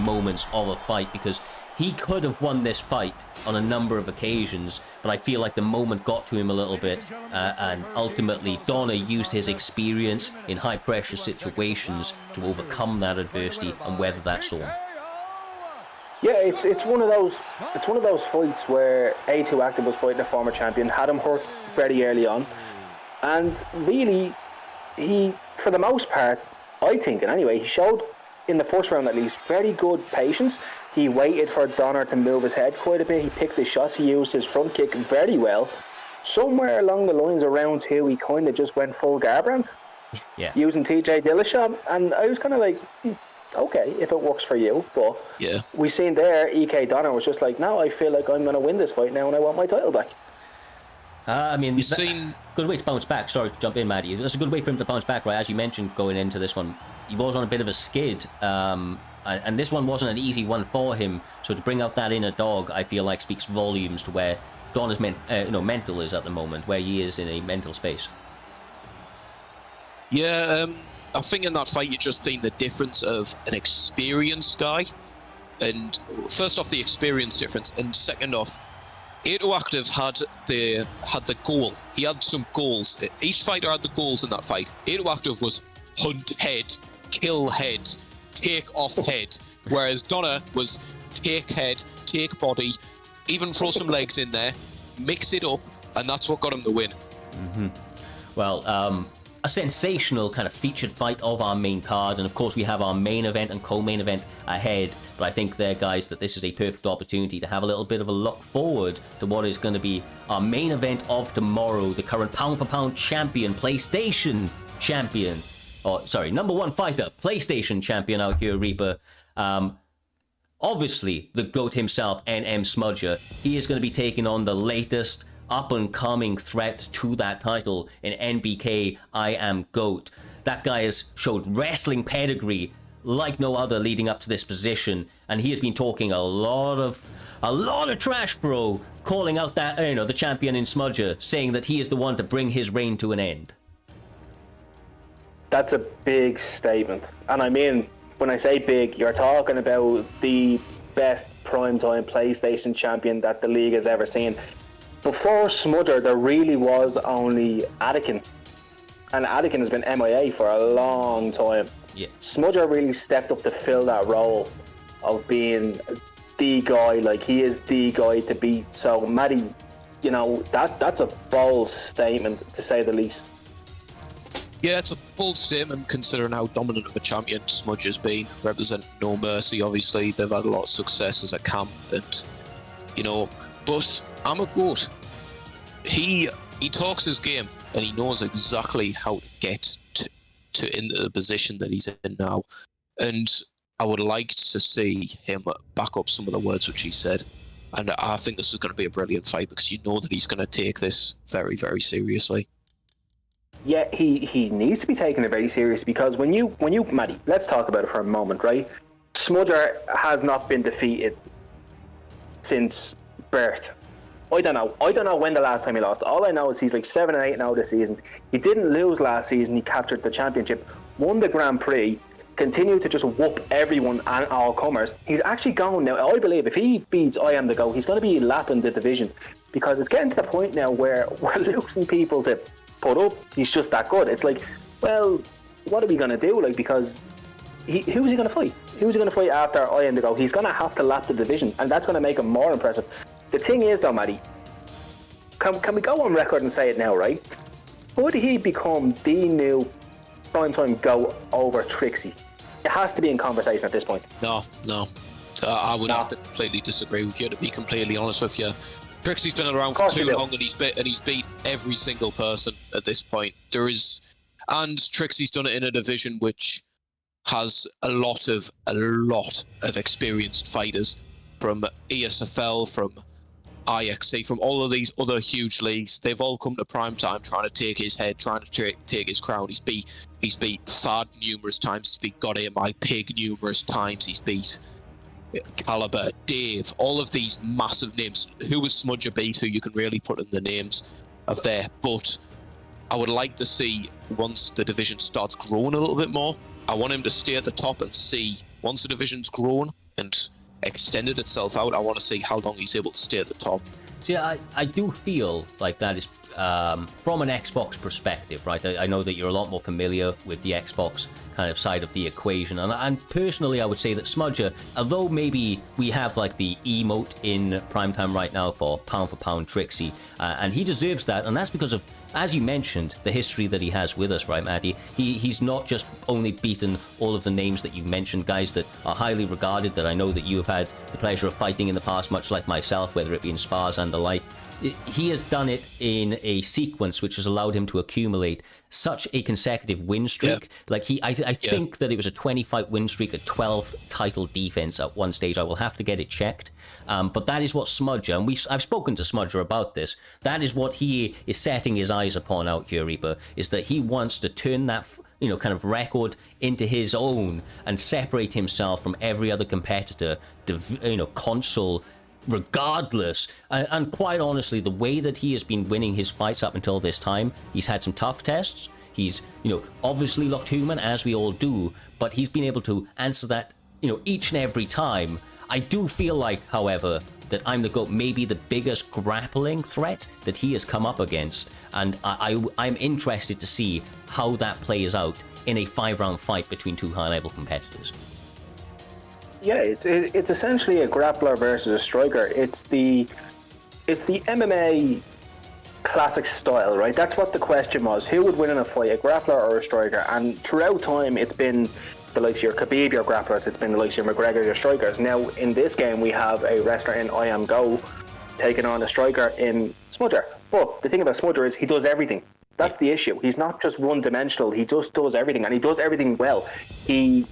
moments of a fight, because he could have won this fight on a number of occasions, but I feel like the moment got to him a little bit, and ultimately Donna used his experience in high pressure situations to overcome that adversity and weather that storm. Yeah, it's one of those fights where A2 Active was fighting a former champion, had him hurt very early on, and really he, for the most part, I think, and anyway, he showed in the first round at least very good patience. He waited for Donner to move his head quite a bit. He picked his shots. He used his front kick very well. somewhere along the lines of round 2, he kind of just went full Garbrandt, using TJ Dillashaw, and I was kind of like, okay, if it works for you. But we seen there, EK Donner was just like, no, I feel like I'm going to win this fight now, and I want my title back. I mean, good way to bounce back. Sorry to jump in, Maddie. That's a good way for him to bounce back, right? As you mentioned, going into this one, he was on a bit of a skid, and this one wasn't an easy one for him. So to bring out that inner dog, I feel like speaks volumes to where Donner's mental is at the moment, where he is in a mental space. Yeah, I think in that fight you just seen the difference of an experienced guy, and first off the experience difference, and second off, Ato Active had the goal. He had some goals. Each fighter had the goals in that fight. Ato Active was hunt head, kill head, take off head, whereas Donner was take head, take body, even throw some legs in there, mix it up, and that's what got him the win. Mm-hmm. Well, a sensational kind of featured fight of our main card, and of course we have our main event and co-main event ahead, but I think there, guys, that this is a perfect opportunity to have a little bit of a look forward to what is going to be our main event of tomorrow. The current pound-for-pound champion, PlayStation champion, number one fighter, PlayStation champion out here, Reaper. Obviously, the GOAT himself, NM Smudger. He is going to be taking on the latest up-and-coming threat to that title in NBK I Am GOAT. That guy has showed wrestling pedigree like no other leading up to this position, and he has been talking a lot of trash, bro, calling out that the champion in Smudger, saying that he is the one to bring his reign to an end. That's a big statement, and I mean, when I say big, you're talking about the best primetime PlayStation champion that the league has ever seen. Before Smudger, there really was only Anakin, and Anakin has been MIA for a long time. Yeah. Smudger really stepped up to fill that role of being the guy. Like, he is the guy to beat. So, Maddie, that's a bold statement, to say the least. Yeah, it's a bold statement considering how dominant of a champion Smudger's been, representing No Mercy. Obviously, they've had a lot of success as a camp, and but I'm a GOAT. He talks his game, and he knows exactly how to get to into the position that he's in now. And I would like to see him back up some of the words which he said. And I think this is going to be a brilliant fight, because you know that he's going to take this very, very seriously. Yeah, he needs to be taken very seriously, because when you Maddie, let's talk about it for a moment, right? Smudger has not been defeated since birth. I don't know when the last time he lost. All I know is he's like 7-8 now this season. He didn't lose last season. He captured the championship, won the Grand Prix, continued to just whoop everyone and all comers. He's actually going now. I believe if he beats I Am the GOAT, he's going to be lapping the division, because it's getting to the point now where we're losing people to put up. He's just that good. It's like, well, what are we going to do? Like, because who's he going to fight? Who's he going to fight after I Am the GOAT? He's going to have to lap the division, and that's going to make him more impressive. The thing is, though, Maddie, can we go on record and say it now, right? Would he become the new primetime GOAT over Trixie? It has to be in conversation at this point. No. I would have to completely disagree with you, to be completely honest with you. Trixie's been around for too long, and he's beat every single person at this point. And Trixie's done it in a division which has a lot of experienced fighters from ESFL, from IXC, from all of these other huge leagues. They've all come to prime time trying to take his head, trying to take his crown. He's beat Fad numerous times. He's beat Goddamn My Pig numerous times. He's beat Caliber, Dave, all of these massive names. Who was Smudger beat? Who you can really put in the names of there. But I would like to see, once the division starts growing a little bit more, I want him to stay at the top and see, once the division's grown and extended itself out, I want to see how long he's able to stay at the top. See, I do feel like that is from an Xbox perspective, right? I know that you're a lot more familiar with the Xbox kind of side of the equation, and personally I would say that Smudger, although maybe we have like the emote in primetime right now for pound Trixie, and he deserves that, and that's because of, as you mentioned, the history that he has with us, right, Maddie? He's not just only beaten all of the names that you've mentioned, guys that are highly regarded, that I know that you have had the pleasure of fighting in the past, much like myself, whether it be in spars and the like. he has done it in a sequence which has allowed him to accumulate such a consecutive win streak. Like I think that it was a 20-fight win streak, a 12 title defense at one stage. I will have to get it checked. But that is what Smudger, and I've spoken to Smudger about this, that is what he is setting his eyes upon out here, Reaper, is that he wants to turn that kind of record into his own and separate himself from every other competitor, console, regardless. And quite honestly, the way that he has been winning his fights up until this time, he's had some tough tests. He's, obviously looked human, as we all do, but he's been able to answer that, each and every time. I do feel like, however, that I'm the GOAT maybe the biggest grappling threat that he has come up against, and I'm interested to see how that plays out in a 5-round fight between two high-level competitors. Yeah, it's essentially a grappler versus a striker. It's the MMA classic style, right? That's what the question was. Who would win in a fight, a grappler or a striker? And throughout time, it's been the likes of your Khabib, your grapplers. It's been the likes of your McGregor, your strikers. Now, in this game, we have a wrestler in I Am Go taking on a striker in Smudger. But the thing about Smudger is he does everything. That's the issue. He's not just one-dimensional. He just does everything, and he does everything well. He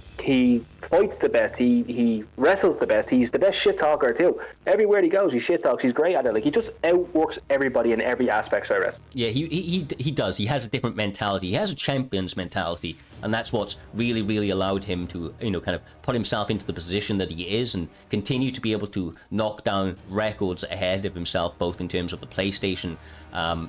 fights the best. He wrestles the best. He's the best shit talker too. Everywhere he goes, he shit talks. He's great at it. Like, he just outworks everybody in every aspect of wrestling. Yeah, he does. He has a different mentality. He has a champion's mentality, and that's what's really, really allowed him to, kind of put himself into the position that he is and continue to be able to knock down records ahead of himself, both in terms of the PlayStation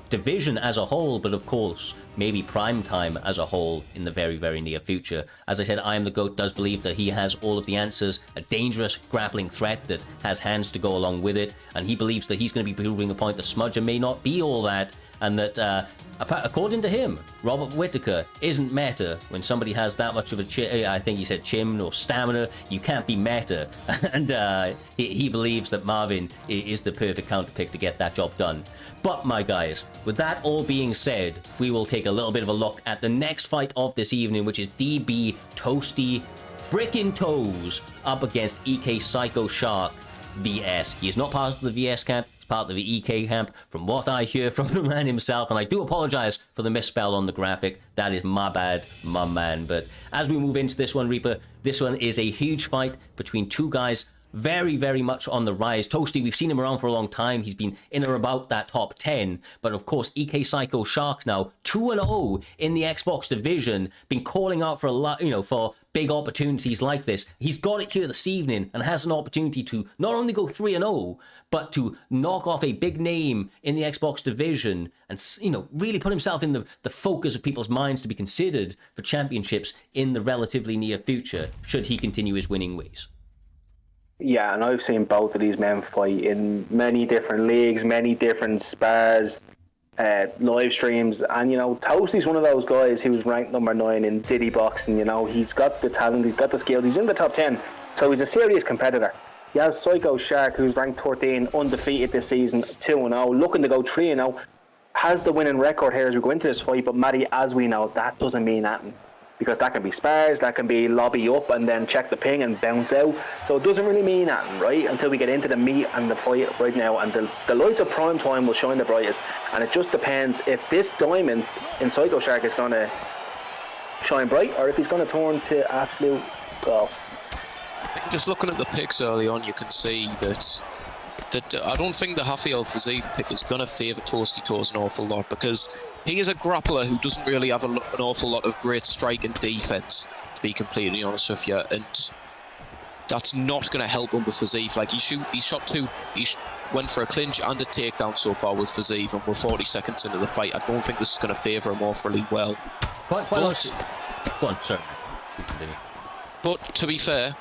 division as a whole, but of course, maybe prime time as a whole in the very, very near future. As I said, I Am the GOAT does believe that he has all of the answers, a dangerous grappling threat that has hands to go along with it, and he believes that he's going to be proving the point that Smudger may not be all that, and that according to him, Robert Whittaker isn't meta. When somebody has that much of a I think he said chin or stamina, you can't be meta. And he believes that Marvin is the perfect counterpick to get that job done. But my guys, with that all being said, we will take a little bit of a look at the next fight of this evening, which is DB Toasty Frickin' Toes up against EK Psycho Shark VS. He is not part of the VS camp. Part of the EK camp, from what I hear from the man himself, and I do apologize for the misspell on the graphic. That is my bad, my man. But as we move into this one, Reaper, this one is a huge fight between two guys very, very much on the rise. Toasty, we've seen him around for a long time. He's been in or about that top 10. But of course, EK Psycho Shark now 2-0 in the Xbox division, been calling out for a lot, for big opportunities like this. He's got it here this evening and has an opportunity to not only go 3-0, but to knock off a big name in the Xbox division and, really put himself in the focus of people's minds to be considered for championships in the relatively near future, should he continue his winning ways. Yeah, and I've seen both of these men fight in many different leagues, many different spars, live streams, and Toasty's one of those guys who's ranked number 9 in Diddy Boxing. He's got the talent, he's got the skills, he's in the top 10, so he's a serious competitor. You have Psycho Shark, who's ranked 13, undefeated this season, 2-0, looking to go 3-0, has the winning record here as we go into this fight. But Matty, as we know, that doesn't mean nothing, because that can be spars, that can be lobby up and then check the ping and bounce out. So it doesn't really mean nothing, right, until we get into the meat and the fight right now. And the lights of prime time will shine the brightest. And it just depends if this diamond in Psycho Shark is going to shine bright, or if he's going to turn to absolute golf. Just looking at the picks early on, you can see that I don't think the Rafael Fiziev pick is going to favour Toasty Toes an awful lot, because he is a grappler who doesn't really have an awful lot of great strike and defense, to be completely honest with you, and that's not going to him with Fiziev. Like, he shot two, went for a clinch and a takedown so far with Fiziev, and we're 40 seconds into the fight. I don't think this is going to favour him awfully well. Quite go on, sorry. But to be fair,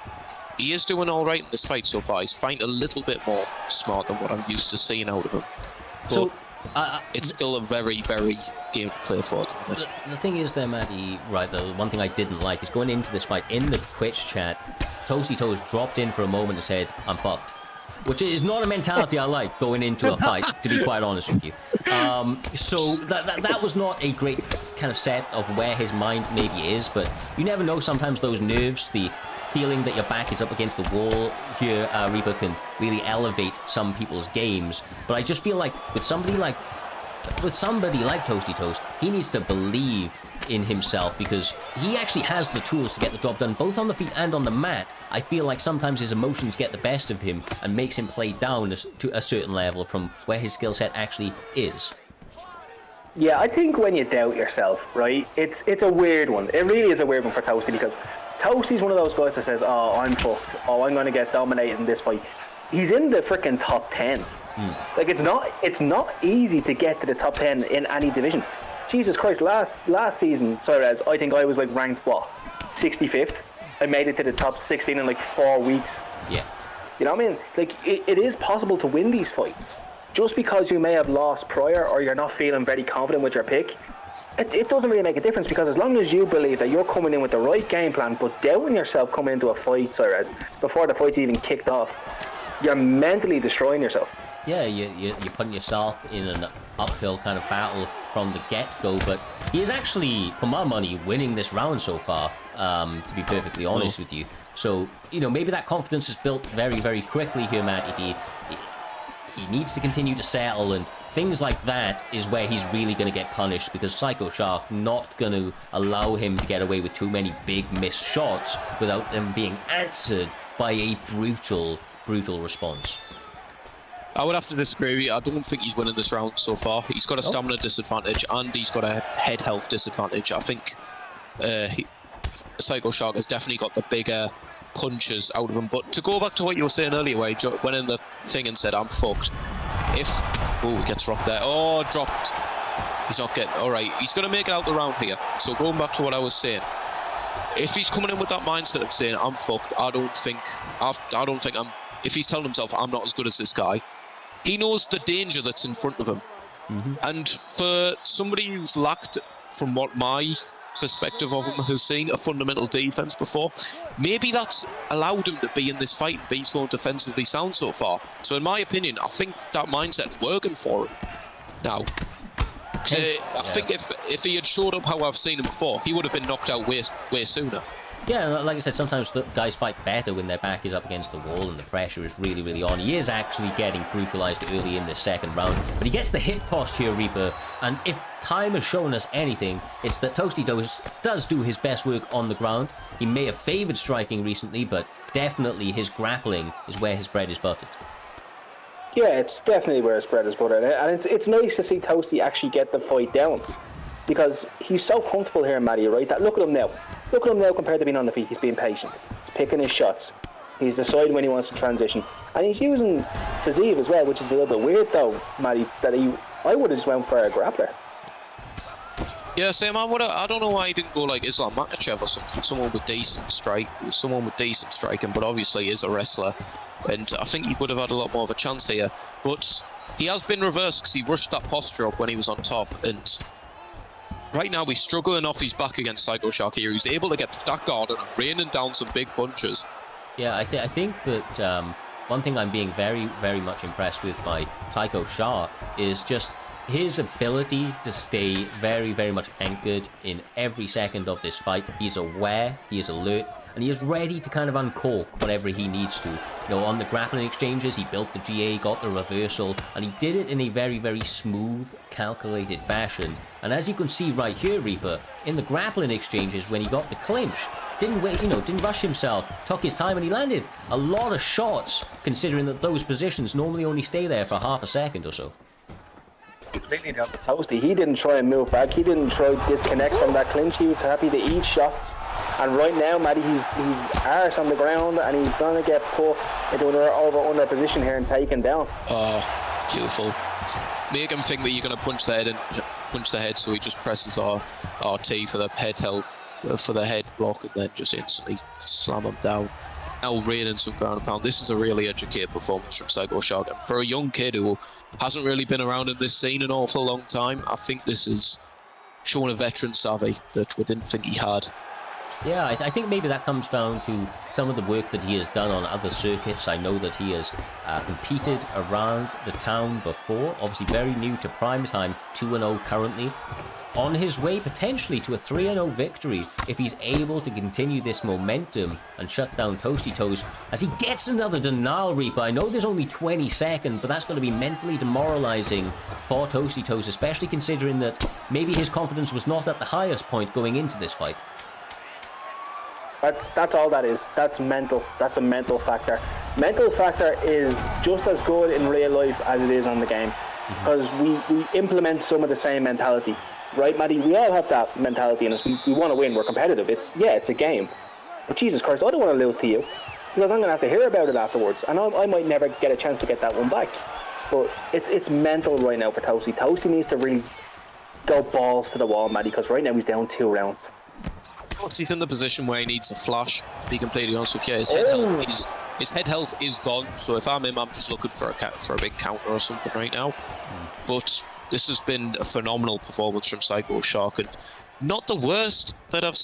he is doing all right in this fight so far. He's fighting a little bit more smart than what I'm used to seeing out of him. But so it's still a very, very game to play for. The thing is there, Matty, right, the one thing I didn't like is going into this fight in the Twitch chat, Toasty Toes dropped in for a moment and said, "I'm fucked." Which is not a mentality I like going into a fight, to be quite honest with you. So that was not a great kind of set of where his mind maybe is, but you never know. Sometimes those nerves, the feeling that your back is up against the wall here, Reaper, can really elevate some people's games. But I just feel like with somebody like Toasty Toast, he needs to believe in himself, because he actually has the tools to get the job done, both on the feet and on the mat. I feel like sometimes his emotions get the best of him and makes him play down to a certain level from where his skill set actually is. Yeah, I think when you doubt yourself, right, it's a weird one. It really is a weird one for Toasty, because Toasty's one of those guys that says, oh, I'm fucked. Oh, I'm going to get dominated in this fight. He's in the freaking top 10. Like, it's not easy to get to the top 10 in any division. Jesus Christ, last season, Cyrez, I think I was like ranked, 65th? I made it to the top 16 in like 4 weeks. Yeah. You know what I mean? Like, it is possible to win these fights. Just because you may have lost prior, or you're not feeling very confident with your pick, it doesn't really make a difference, because as long as you believe that you're coming in with the right game plan, but doubting yourself coming into a fight, Cyrez, before the fight's even kicked off, you're mentally destroying yourself. Yeah, you're putting yourself in an uphill kind of battle from the get-go, but he is actually, for my money, winning this round so far, to be perfectly honest with you. So, maybe that confidence is built very, very quickly here, Matty. He needs to continue to settle, and things like that is where he's really going to get punished, because Psycho Shark not going to allow him to get away with too many big missed shots without them being answered by a brutal response. I would have to disagree with you. I don't think he's winning this round so far. He's got a stamina disadvantage, and he's got a head health disadvantage. I think Psycho Shark has definitely got the bigger punches out of him. But to go back to what you were saying earlier, where he went in the thing and said, I'm fucked. He gets rocked there. Oh, dropped. He's not getting... Alright, he's going to make it out the round here. So going back to what I was saying, if he's coming in with that mindset of saying, I'm fucked, I don't think I'm... If he's telling himself, I'm not as good as this guy, he knows the danger that's in front of him. And for somebody who's lacked, from what my perspective of him has seen, a fundamental defense before, maybe that's allowed him to be in this fight and be so defensively sound so far. So in my opinion, I think that mindset's working for him now. I think if he had showed up how I've seen him before, he would have been knocked out way sooner. Yeah, like I said, sometimes the guys fight better when their back is up against the wall and the pressure is really, really on. He is actually getting brutalized early in the second round, but he gets the hit tossed here, Reaper, and if time has shown us anything, it's that Toasty does do his best work on the ground. He may have favored striking recently, but definitely his grappling is where his bread is buttered. Yeah, it's definitely where his bread is buttered, and it's nice to see Toasty actually get the fight down, because he's so comfortable here, Matty, right? That look at him now. Look at him now compared to being on the feet. He's being patient. He's picking his shots. He's deciding when he wants to transition. And he's using Fazeev as well, which is a little bit weird though, Matty, that I would have just went for a grappler. Yeah, same. I don't know why he didn't go like Islam Makhachev or something. Someone with decent striking, but obviously is a wrestler. And I think he would have had a lot more of a chance here. But he has been reversed because he rushed that posture up when he was on top. And right now, he's struggling off his back against Psycho Shark here. He's able to get that guard and raining down some big punches. Yeah, I think that one thing I'm being very, very much impressed with by Psycho Shark is just his ability to stay very, very much anchored in every second of this fight. He's aware, he is alert, and he is ready to kind of uncork whatever he needs to. On the grappling exchanges, he built the GA, got the reversal, and he did it in a very, very smooth, calculated fashion. And as you can see right here, Reaper, in the grappling exchanges, when he got the clinch, didn't wait, didn't rush himself, took his time, and he landed a lot of shots, considering that those positions normally only stay there for half a second or so. Completely down to Toasty. He didn't try and move back. He didn't try to disconnect from that clinch. He was happy to eat shots. And right now, Matty, he's arse on the ground, and he's going to get put into an over-under position here and taken down. Oh, beautiful. Make him think that you're going to punch the head, so he just presses RT for the head health, for the head block, and then just instantly slam him down. Now raining some ground and pound. This is a really educated performance from Psycho Shark. And for a young kid who hasn't really been around in this scene an awful long time, I think this is showing a veteran savvy that we didn't think he had. Yeah, I think maybe that comes down to some of the work that he has done on other circuits. I know that he has competed around the town before. Obviously very new to prime time, 2-0 currently. On his way potentially to a 3-0 victory if he's able to continue this momentum and shut down Toasty Toes as he gets another denial Reaper. I know there's only 20 seconds, but that's going to be mentally demoralizing for Toasty Toes, especially considering that maybe his confidence was not at the highest point going into this fight. That's all that is. That's mental. That's a mental factor. Mental factor is just as good in real life as it is on the game, because we implement some of the same mentality, right, Maddie? We all have that mentality in us. We want to win. We're competitive. It's a game, but Jesus Christ, I don't want to lose to you, because I'm going to have to hear about it afterwards, and I might never get a chance to get that one back. But it's mental right now for Toasty. Toasty needs to really go balls to the wall, Maddie, because right now he's down 2 rounds. He's in the position where he needs a flash, to be completely honest with you. His head health is gone, so if I'm him, I'm just looking for a big counter or something right now. But this has been a phenomenal performance from Psycho Shark, and not the worst out of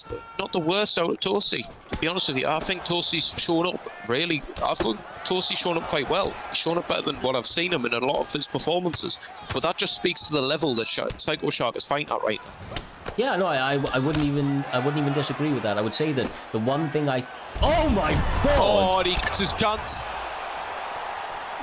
Toasty, to be honest with you. I think Toasty's shown up Toasty's shown up quite well. He's shown up better than what I've seen him in a lot of his performances, but that just speaks to the level that Psycho Shark is fighting at right now. Yeah, no, I wouldn't even disagree with that. I would say that the one thing oh my god! Oh, he gets his chance.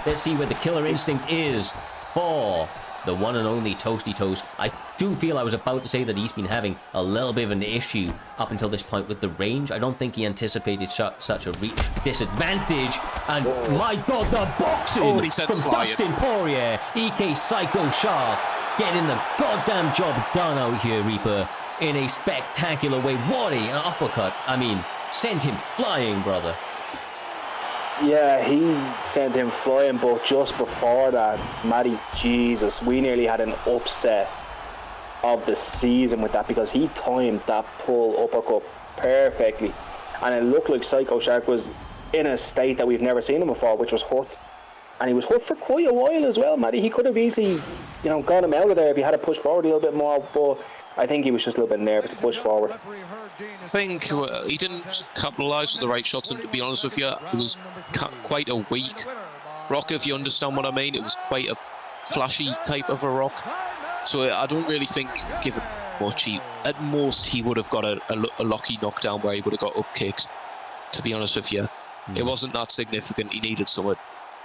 Let's see where the killer instinct is for the one and only Toasty Toes. I do feel I was about to say that he's been having a little bit of an issue up until this point with the range. I don't think he anticipated such a reach disadvantage. And my god, the boxing from Dustin Poirier, EK Psycho Shark, getting the goddamn job done out here, Reaper, in a spectacular way. What an uppercut. I mean, sent him flying, brother. Yeah, he sent him flying, but just before that, Matty, Jesus, we nearly had an upset of the season with that, because he timed that pull uppercut perfectly. And it looked like Psycho Shark was in a state that we've never seen him before, which was hurt. And he was hurt for quite a while as well, Matty. He could have easily, got him out of there if he had to push forward a little bit more, but I think he was just a little bit nervous to push forward. I think he didn't capitalise with the right shots, and to be honest with you, it was quite a weak rock, if you understand what I mean. It was quite a flashy type of a rock. So I don't really think, given much, at most he would have got a lucky knockdown where he would have got up kicked, to be honest with you. It wasn't that significant. He needed someone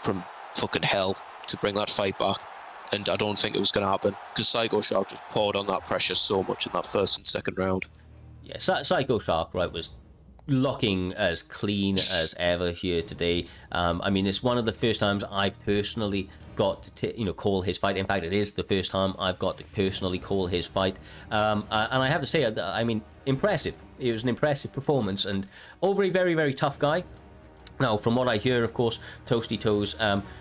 from fucking hell to bring that fight back, and I don't think it was going to happen, because Psycho Shark just poured on that pressure so much in that first and second round. Yeah, Psycho Shark, right, was looking as clean as ever here today. I mean, it's one of the first times I've personally got to call his fight. In fact, it is the first time I've got to personally call his fight, and I have to say, I mean, impressive. It was an impressive performance, and over a very, very tough guy. Now, from what I hear, of course, Toasty Toes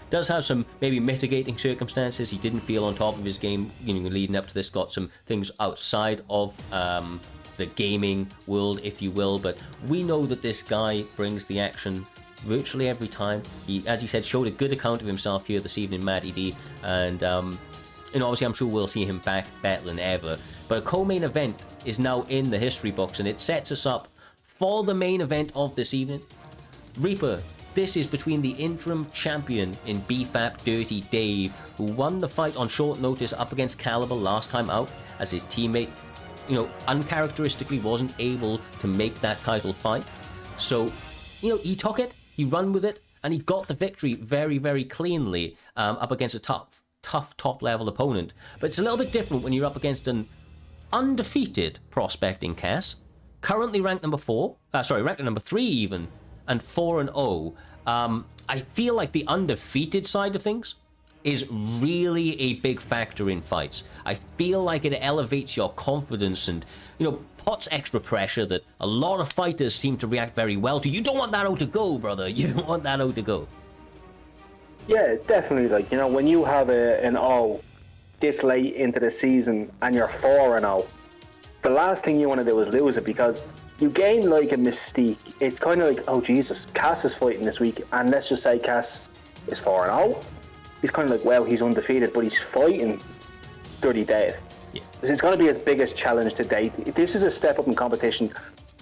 does have some maybe mitigating circumstances. He didn't feel on top of his game, leading up to this. Got some things outside of the gaming world, if you will. But we know that this guy brings the action virtually every time. He, as you said, showed a good account of himself here this evening, Matty D. And obviously, I'm sure we'll see him back better than ever. But a co-main event is now in the history books, and it sets us up for the main event of this evening. Reaper, this is between the interim champion in BFAP DirtyDave, who won the fight on short notice up against Caliber last time out, as his teammate, uncharacteristically wasn't able to make that title fight. So, he took it, he ran with it, and he got the victory very, very cleanly up against a tough top-level opponent. But it's a little bit different when you're up against an undefeated prospect in Cass, currently ranked number 3 even, and 4-0. I feel like the undefeated side of things is really a big factor in fights. I feel like it elevates your confidence and, puts extra pressure that a lot of fighters seem to react very well to. You don't want that out to go, brother. You don't want that out to go. Yeah, definitely. When you have an O this late into the season and you're 4-0, the last thing you want to do is lose it, because you gain like a mystique. It's kind of like, oh Jesus, Cass is fighting this week, and let's just say Cass is 4-0. He's kind of like, well, he's undefeated, but he's fighting DirtyDave. Yeah. It's going to be his biggest challenge to date. This is a step up in competition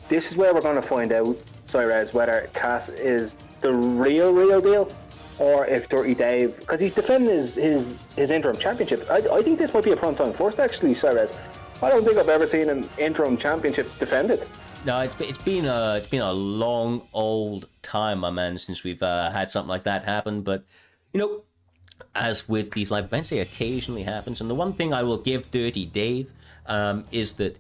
this is where we're going to find out, Cyrez, whether Cass is the real deal, or if Dirty Dave, because he's defending his interim championship. I think this might be a primetime first, actually, Cyrez. I don't think I've ever seen an interim championship defended. No, it's been a long old time, my man, since we've had something like that happen. But you know, as with these live events, they occasionally happens. And the one thing I will give Dirty Dave is that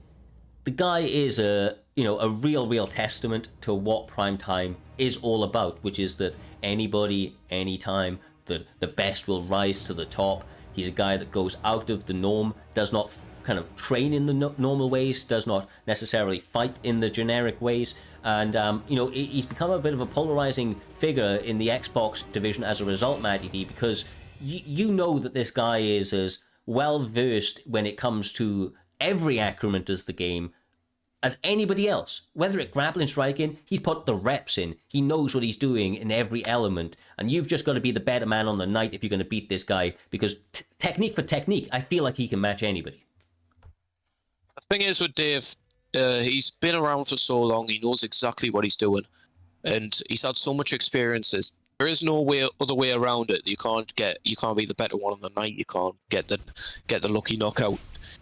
the guy is a real testament to what primetime is all about, which is that anybody, anytime, the best will rise to the top. He's a guy that goes out of the norm, does not kind of train in the normal ways, does not necessarily fight in the generic ways, and he's become a bit of a polarizing figure in the Xbox division as a result, Matty D, because you know that this guy is as well versed when it comes to every accrement of the game as anybody else. Whether it's grappling, striking, he's put the reps in. He knows what he's doing in every element, and you've just got to be the better man on the night if you're going to beat this guy, because technique for technique, I feel like he can match anybody. The thing is with Dave, he's been around for so long, he knows exactly what he's doing, and he's had so much experiences. There is no other way around it. You can't be the better one on the night. You can't get the lucky knockout.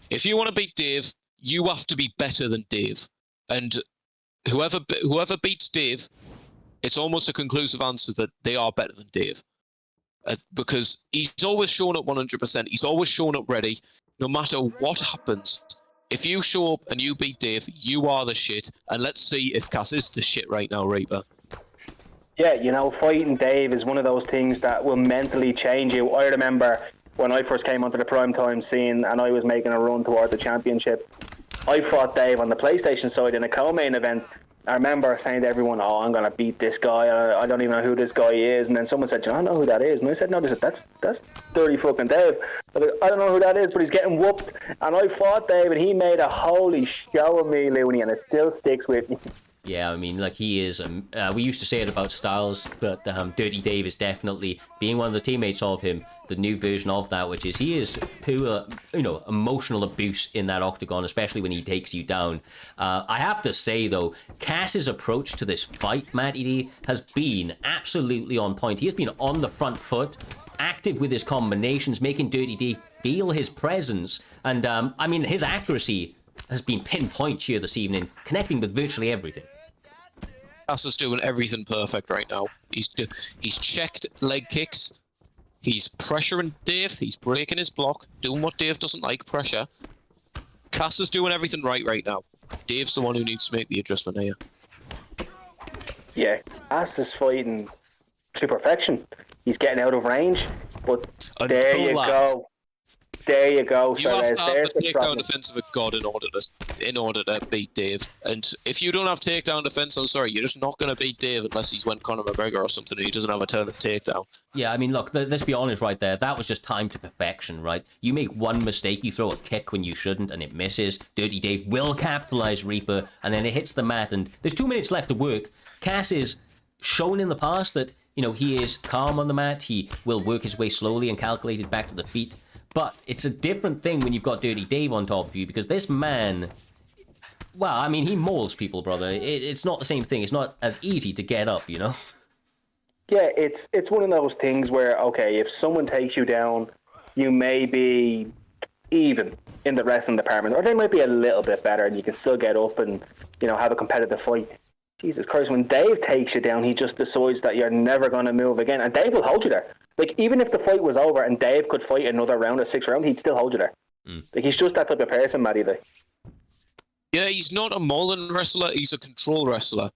If you want to beat Dave, you have to be better than Dave, and whoever beats Dave, it's almost a conclusive answer that they are better than Dave, because he's always shown up 100%. He's always shown up ready, no matter what happens. If you show up and you beat Dave, you are the shit. And let's see if Cass is the shit right now, Reaper. Yeah, fighting Dave is one of those things that will mentally change you. I remember when I first came onto the primetime scene and I was making a run toward the championship, I fought Dave on the PlayStation side in a co-main event. I remember saying to everyone, "Oh, I'm gonna beat this guy. I don't even know who this guy is." And then someone said, "I know who that is." And I said, "No, that's Dirty fucking Dave." I don't know who that is, but he's getting whooped. And I fought Dave, and he made a holy show of me, Looney, and it still sticks with me. Yeah, I mean, like, he is, we used to say it about Styles, but Dirty Dave is definitely, being one of the teammates of him, the new version of that, which is, he is pure, emotional abuse in that octagon, especially when he takes you down. I have to say, though, Cass's approach to this fight, Matty D, has been absolutely on point. He has been on the front foot, active with his combinations, making Dirty Dave feel his presence, and, his accuracy has been pinpoint here this evening, connecting with virtually everything. Cass is doing everything perfect right now. He's checked leg kicks. He's pressuring Dave. He's breaking his block, doing what Dave doesn't like, pressure. Cass is doing everything right now. Dave's the one who needs to make the adjustment here. Yeah, Cass is fighting to perfection. He's getting out of range, but there you go. There you go. You have to have the takedown defense of a god in order to beat Dave. And if you don't have takedown defense, I'm sorry, you're just not going to beat Dave unless he's went Conor McGregor or something and he doesn't have a turn of takedown. Yeah, I mean, look, let's be honest right there. That was just time to perfection, right? You make one mistake, you throw a kick when you shouldn't, and it misses. Dirty Dave will capitalize Reaper, and then it hits the mat, and there's 2 minutes left to work. Cass is shown in the past that, he is calm on the mat. He will work his way slowly and calculated back to the feet. But it's a different thing when you've got Dirty Dave on top of you, because this man, well, he mauls people, brother. It's not the same thing. It's not as easy to get up, Yeah, it's one of those things where, okay, if someone takes you down, you may be even in the wrestling department, or they might be a little bit better, and you can still get up and, have a competitive fight. Jesus Christ, when Dave takes you down, he just decides that you're never going to move again, and Dave will hold you there. Like, even if the fight was over and Dave could fight another round, a 6th round, he'd still hold you there. Like, he's just that type of person, Matty. Yeah, he's not a mauling wrestler, he's a control wrestler.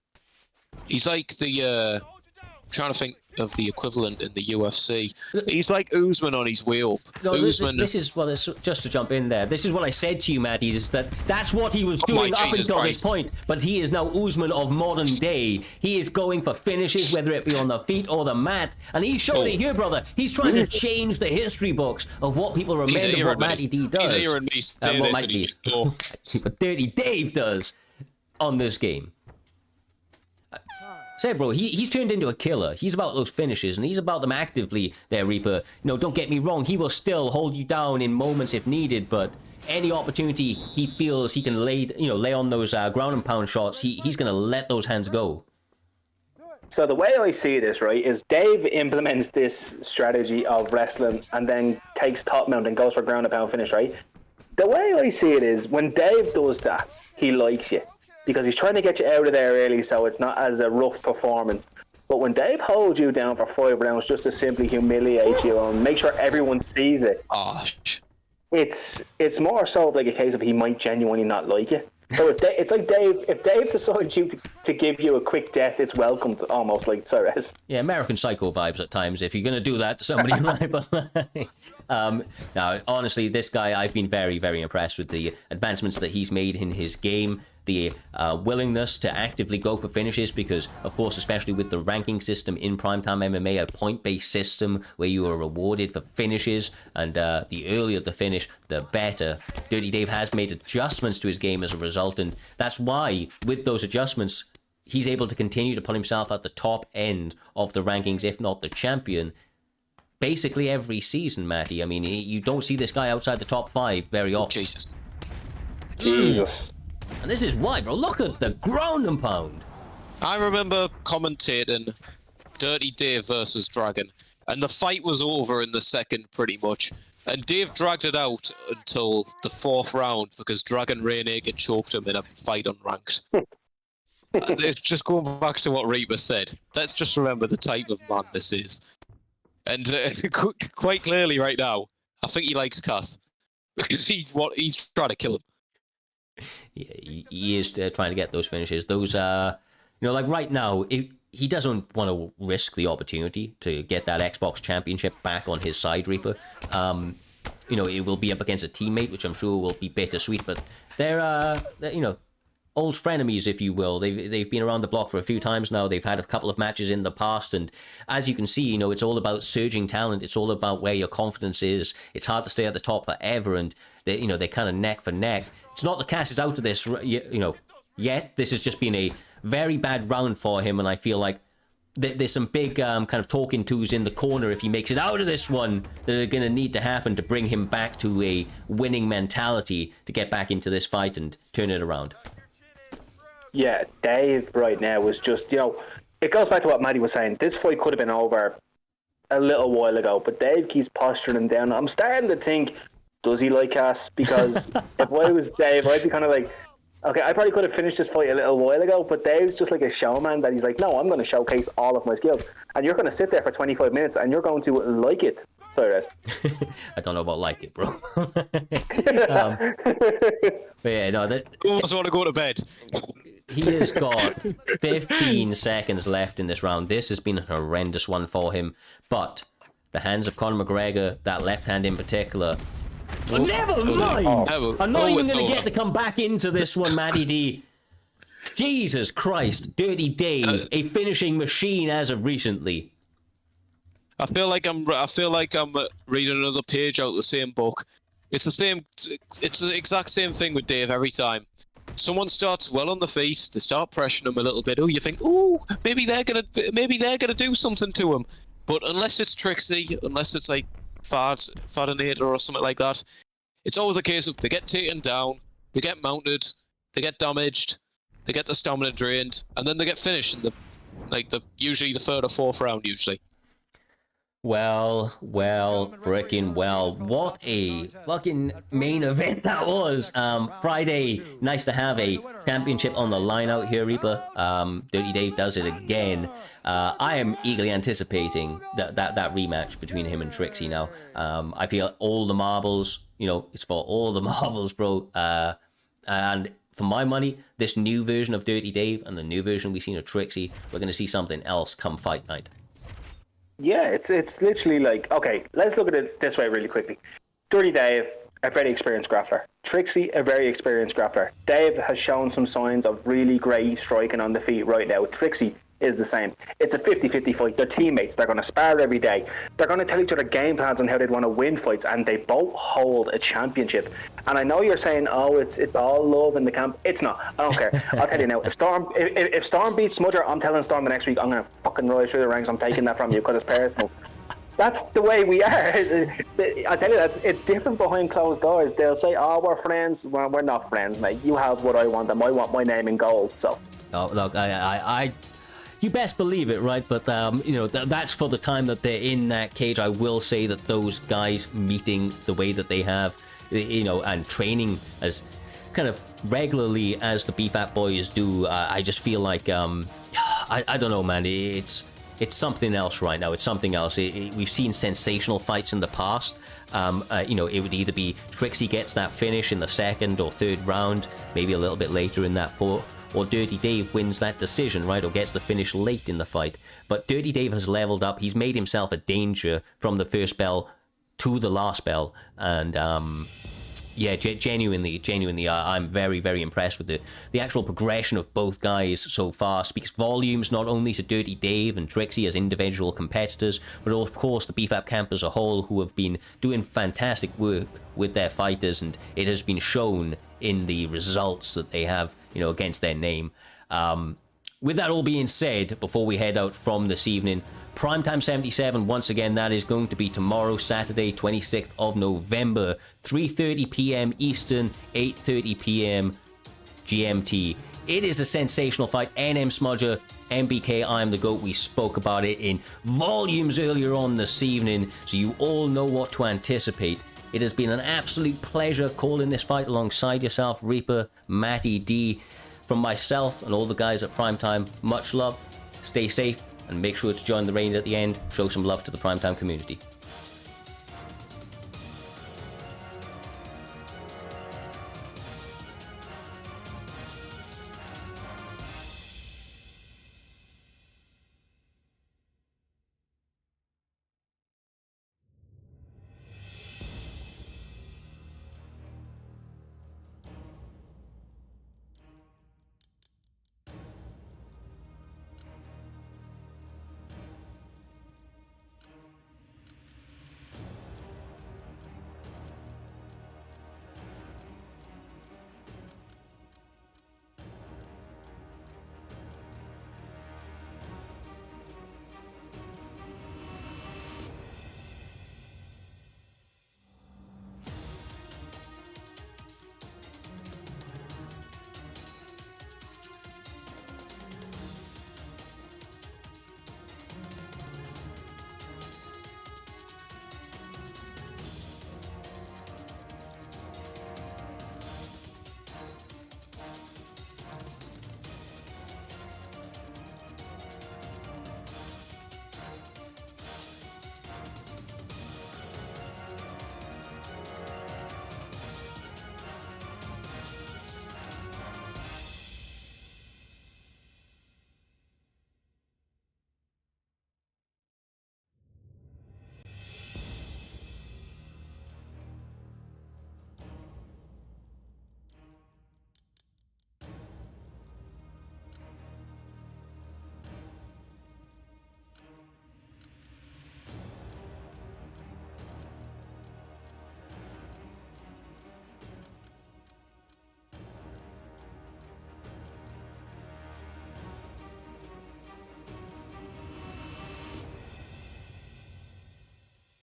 He's like the, I'm trying to think of the equivalent in the UFC. He's like Usman on his way up. No, this is, well, just to jump in there, this is what I said to you, Matty, is that's what he was doing up until this point, but he is now Usman of modern day. He is going for finishes, whether it be on the feet or the mat, and he's showing it here, brother. He's trying to change the history books of what people remember what Matty D does. He's hearing me say this and he's what Dirty Dave does on this game. Say, bro, he's turned into a killer. He's about those finishes, and he's about them actively there, Reaper. Don't get me wrong, he will still hold you down in moments if needed, but any opportunity he feels he can lay on those ground and pound shots, he's going to let those hands go. So the way I see this, right, is Dave implements this strategy of wrestling and then takes top mount and goes for ground and pound finish, right? The way I see it is when Dave does that, he likes you because he's trying to get you out of there early so it's not as a rough performance. But when Dave holds you down for 5 rounds just to simply humiliate you and make sure everyone sees it, it's more so like a case of he might genuinely not like you. So it's like if Dave decides to give you a quick death, it's welcomed almost like Cyrus. Yeah, American Psycho vibes at times if you're going to do that to somebody, right? But now, honestly, this guy, I've been very, very impressed with the advancements that he's made in his game, the willingness to actively go for finishes, because, of course, especially with the ranking system in Primetime MMA, a point-based system where you are rewarded for finishes, and the earlier the finish, the better. Dirty Dave has made adjustments to his game as a result, and that's why, with those adjustments, he's able to continue to put himself at the top end of the rankings, if not the champion, basically every season, Matty. I mean, you don't see this guy outside the top 5 very often. Jesus. And this is why, bro. Look at the ground and pound. I remember commentating Dirty Dave versus Dragon, and the fight was over in the second pretty much. And Dave dragged it out until the 4th round because Dragon Ray Naked choked him in a fight unranked. It's just going back to what Reaper said. Let's just remember the type of man this is. And quite clearly right now, I think he likes Cass because he's trying to kill him. Yeah, he is trying to get those finishes. Those, like right now, he doesn't want to risk the opportunity to get that Xbox Championship back on his side, Reaper. It will be up against a teammate, which I'm sure will be bittersweet, but they're old frenemies, if you will. They've been around the block for a few times now. They've had a couple of matches in the past, and as you can see, it's all about surging talent. It's all about where your confidence is. It's hard to stay at the top forever, and they're kind of neck for neck. It's not that Cass is out of this, yet. This has just been a very bad round for him, and I feel like there's some big kind of talking tos in the corner if he makes it out of this one that are going to need to happen to bring him back to a winning mentality to get back into this fight and turn it around. Yeah, Dave right now was just, it goes back to what Maddie was saying. This fight could have been over a little while ago, but Dave keeps posturing him down. I'm starting to think, does he like Cass? Because if I was Dave, I'd be kind of like, okay, I probably could have finished this fight a little while ago, but Dave's just like a showman that he's like, no, I'm going to showcase all of my skills. And you're going to sit there for 25 minutes and you're going to like it. Sorry, Rez. I don't know about like it, bro. But yeah, no, Who else want to go to bed? He has got 15 seconds left in this round. This has been a horrendous one for him. But the hands of Conor McGregor, that left hand in particular. Never mind! I'm not even going to get to come back into this one, Matty D. Jesus Christ. Dirty Dave, a finishing machine as of recently. I feel like I'm reading another page out of the same book. It's the exact same thing with Dave every time. Someone starts well on the feet, they start pressuring him a little bit. Oh, you think, maybe they're gonna do something to him. But unless it's Trixie, unless it's like Fadinator or something like that, it's always a case of they get taken down, they get mounted, they get damaged, they get the stamina drained, and then they get finished in usually the 3rd or 4th round usually. Well, frickin' well. What a fucking main event that was. Friday, nice to have a championship on the line out here, Reaper. Dirty Dave does it again. I am eagerly anticipating that rematch between him and Trixie now. I feel all the marbles, it's for all the marbles, bro. And for my money, this new version of Dirty Dave and the new version we've seen of Trixie, we're going to see something else come fight night. Yeah, it's literally like, okay, let's look at it this way really quickly. Dirty Dave, a very experienced grappler. Trixie, a very experienced grappler. Dave has shown some signs of really great striking on the feet right now. Trixie is the same. It's a 50-50 fight. They're teammates. They're going to spar every day. They're going to tell each other game plans on how they'd want to win fights, and they both hold a championship. And I know you're saying, it's all love in the camp. It's not. I don't care. I'll tell you now. If Storm beats Smudger, I'm telling Storm the next week, I'm going to fucking rise through the ranks. I'm taking that from you because it's personal. that's the way we are. I tell you, it's different behind closed doors. They'll say, "Oh, we're friends." Well, we're not friends, mate. You have what I want, and I want my name in gold. So. Oh, look, you best believe it, right? But you know, that's for the time that they're in that cage. I will say that those guys meeting the way that they have, you know, and training as kind of regularly as the BFAP boys do, I just feel like I don't know, man. It's something else right now. It's something else. We've seen sensational fights in the past. You know, it would either be Trixie gets that finish in the second or third round, maybe a little bit later in that fourth, or Dirty Dave wins that decision, right, or gets the finish late in the fight. But Dirty Dave has leveled up. He's made himself a danger from the first bell to the last bell, and yeah, genuinely, I'm very, very impressed with the actual progression of both guys so far. Speaks volumes not only to Dirty Dave and Trixie as individual competitors, but of course the BFAP camp as a whole, who have been doing fantastic work with their fighters, and it has been shown in the results that they have, you know, against their name. With that all being said, before we head out from this evening, Primetime 77, once again, that is going to be tomorrow, Saturday, 26th of November, 3:30 p.m. Eastern, 8:30 p.m. GMT. It is a sensational fight. NM Smudger, MBK, I Am The GOAT. We spoke about it in volumes earlier on this evening, so you all know what to anticipate. It has been an absolute pleasure calling this fight alongside yourself, Reaper, Matty D. From myself and all the guys at Primetime, much love, stay safe, and make sure to join the range at the end. Show some love to the Primetime community.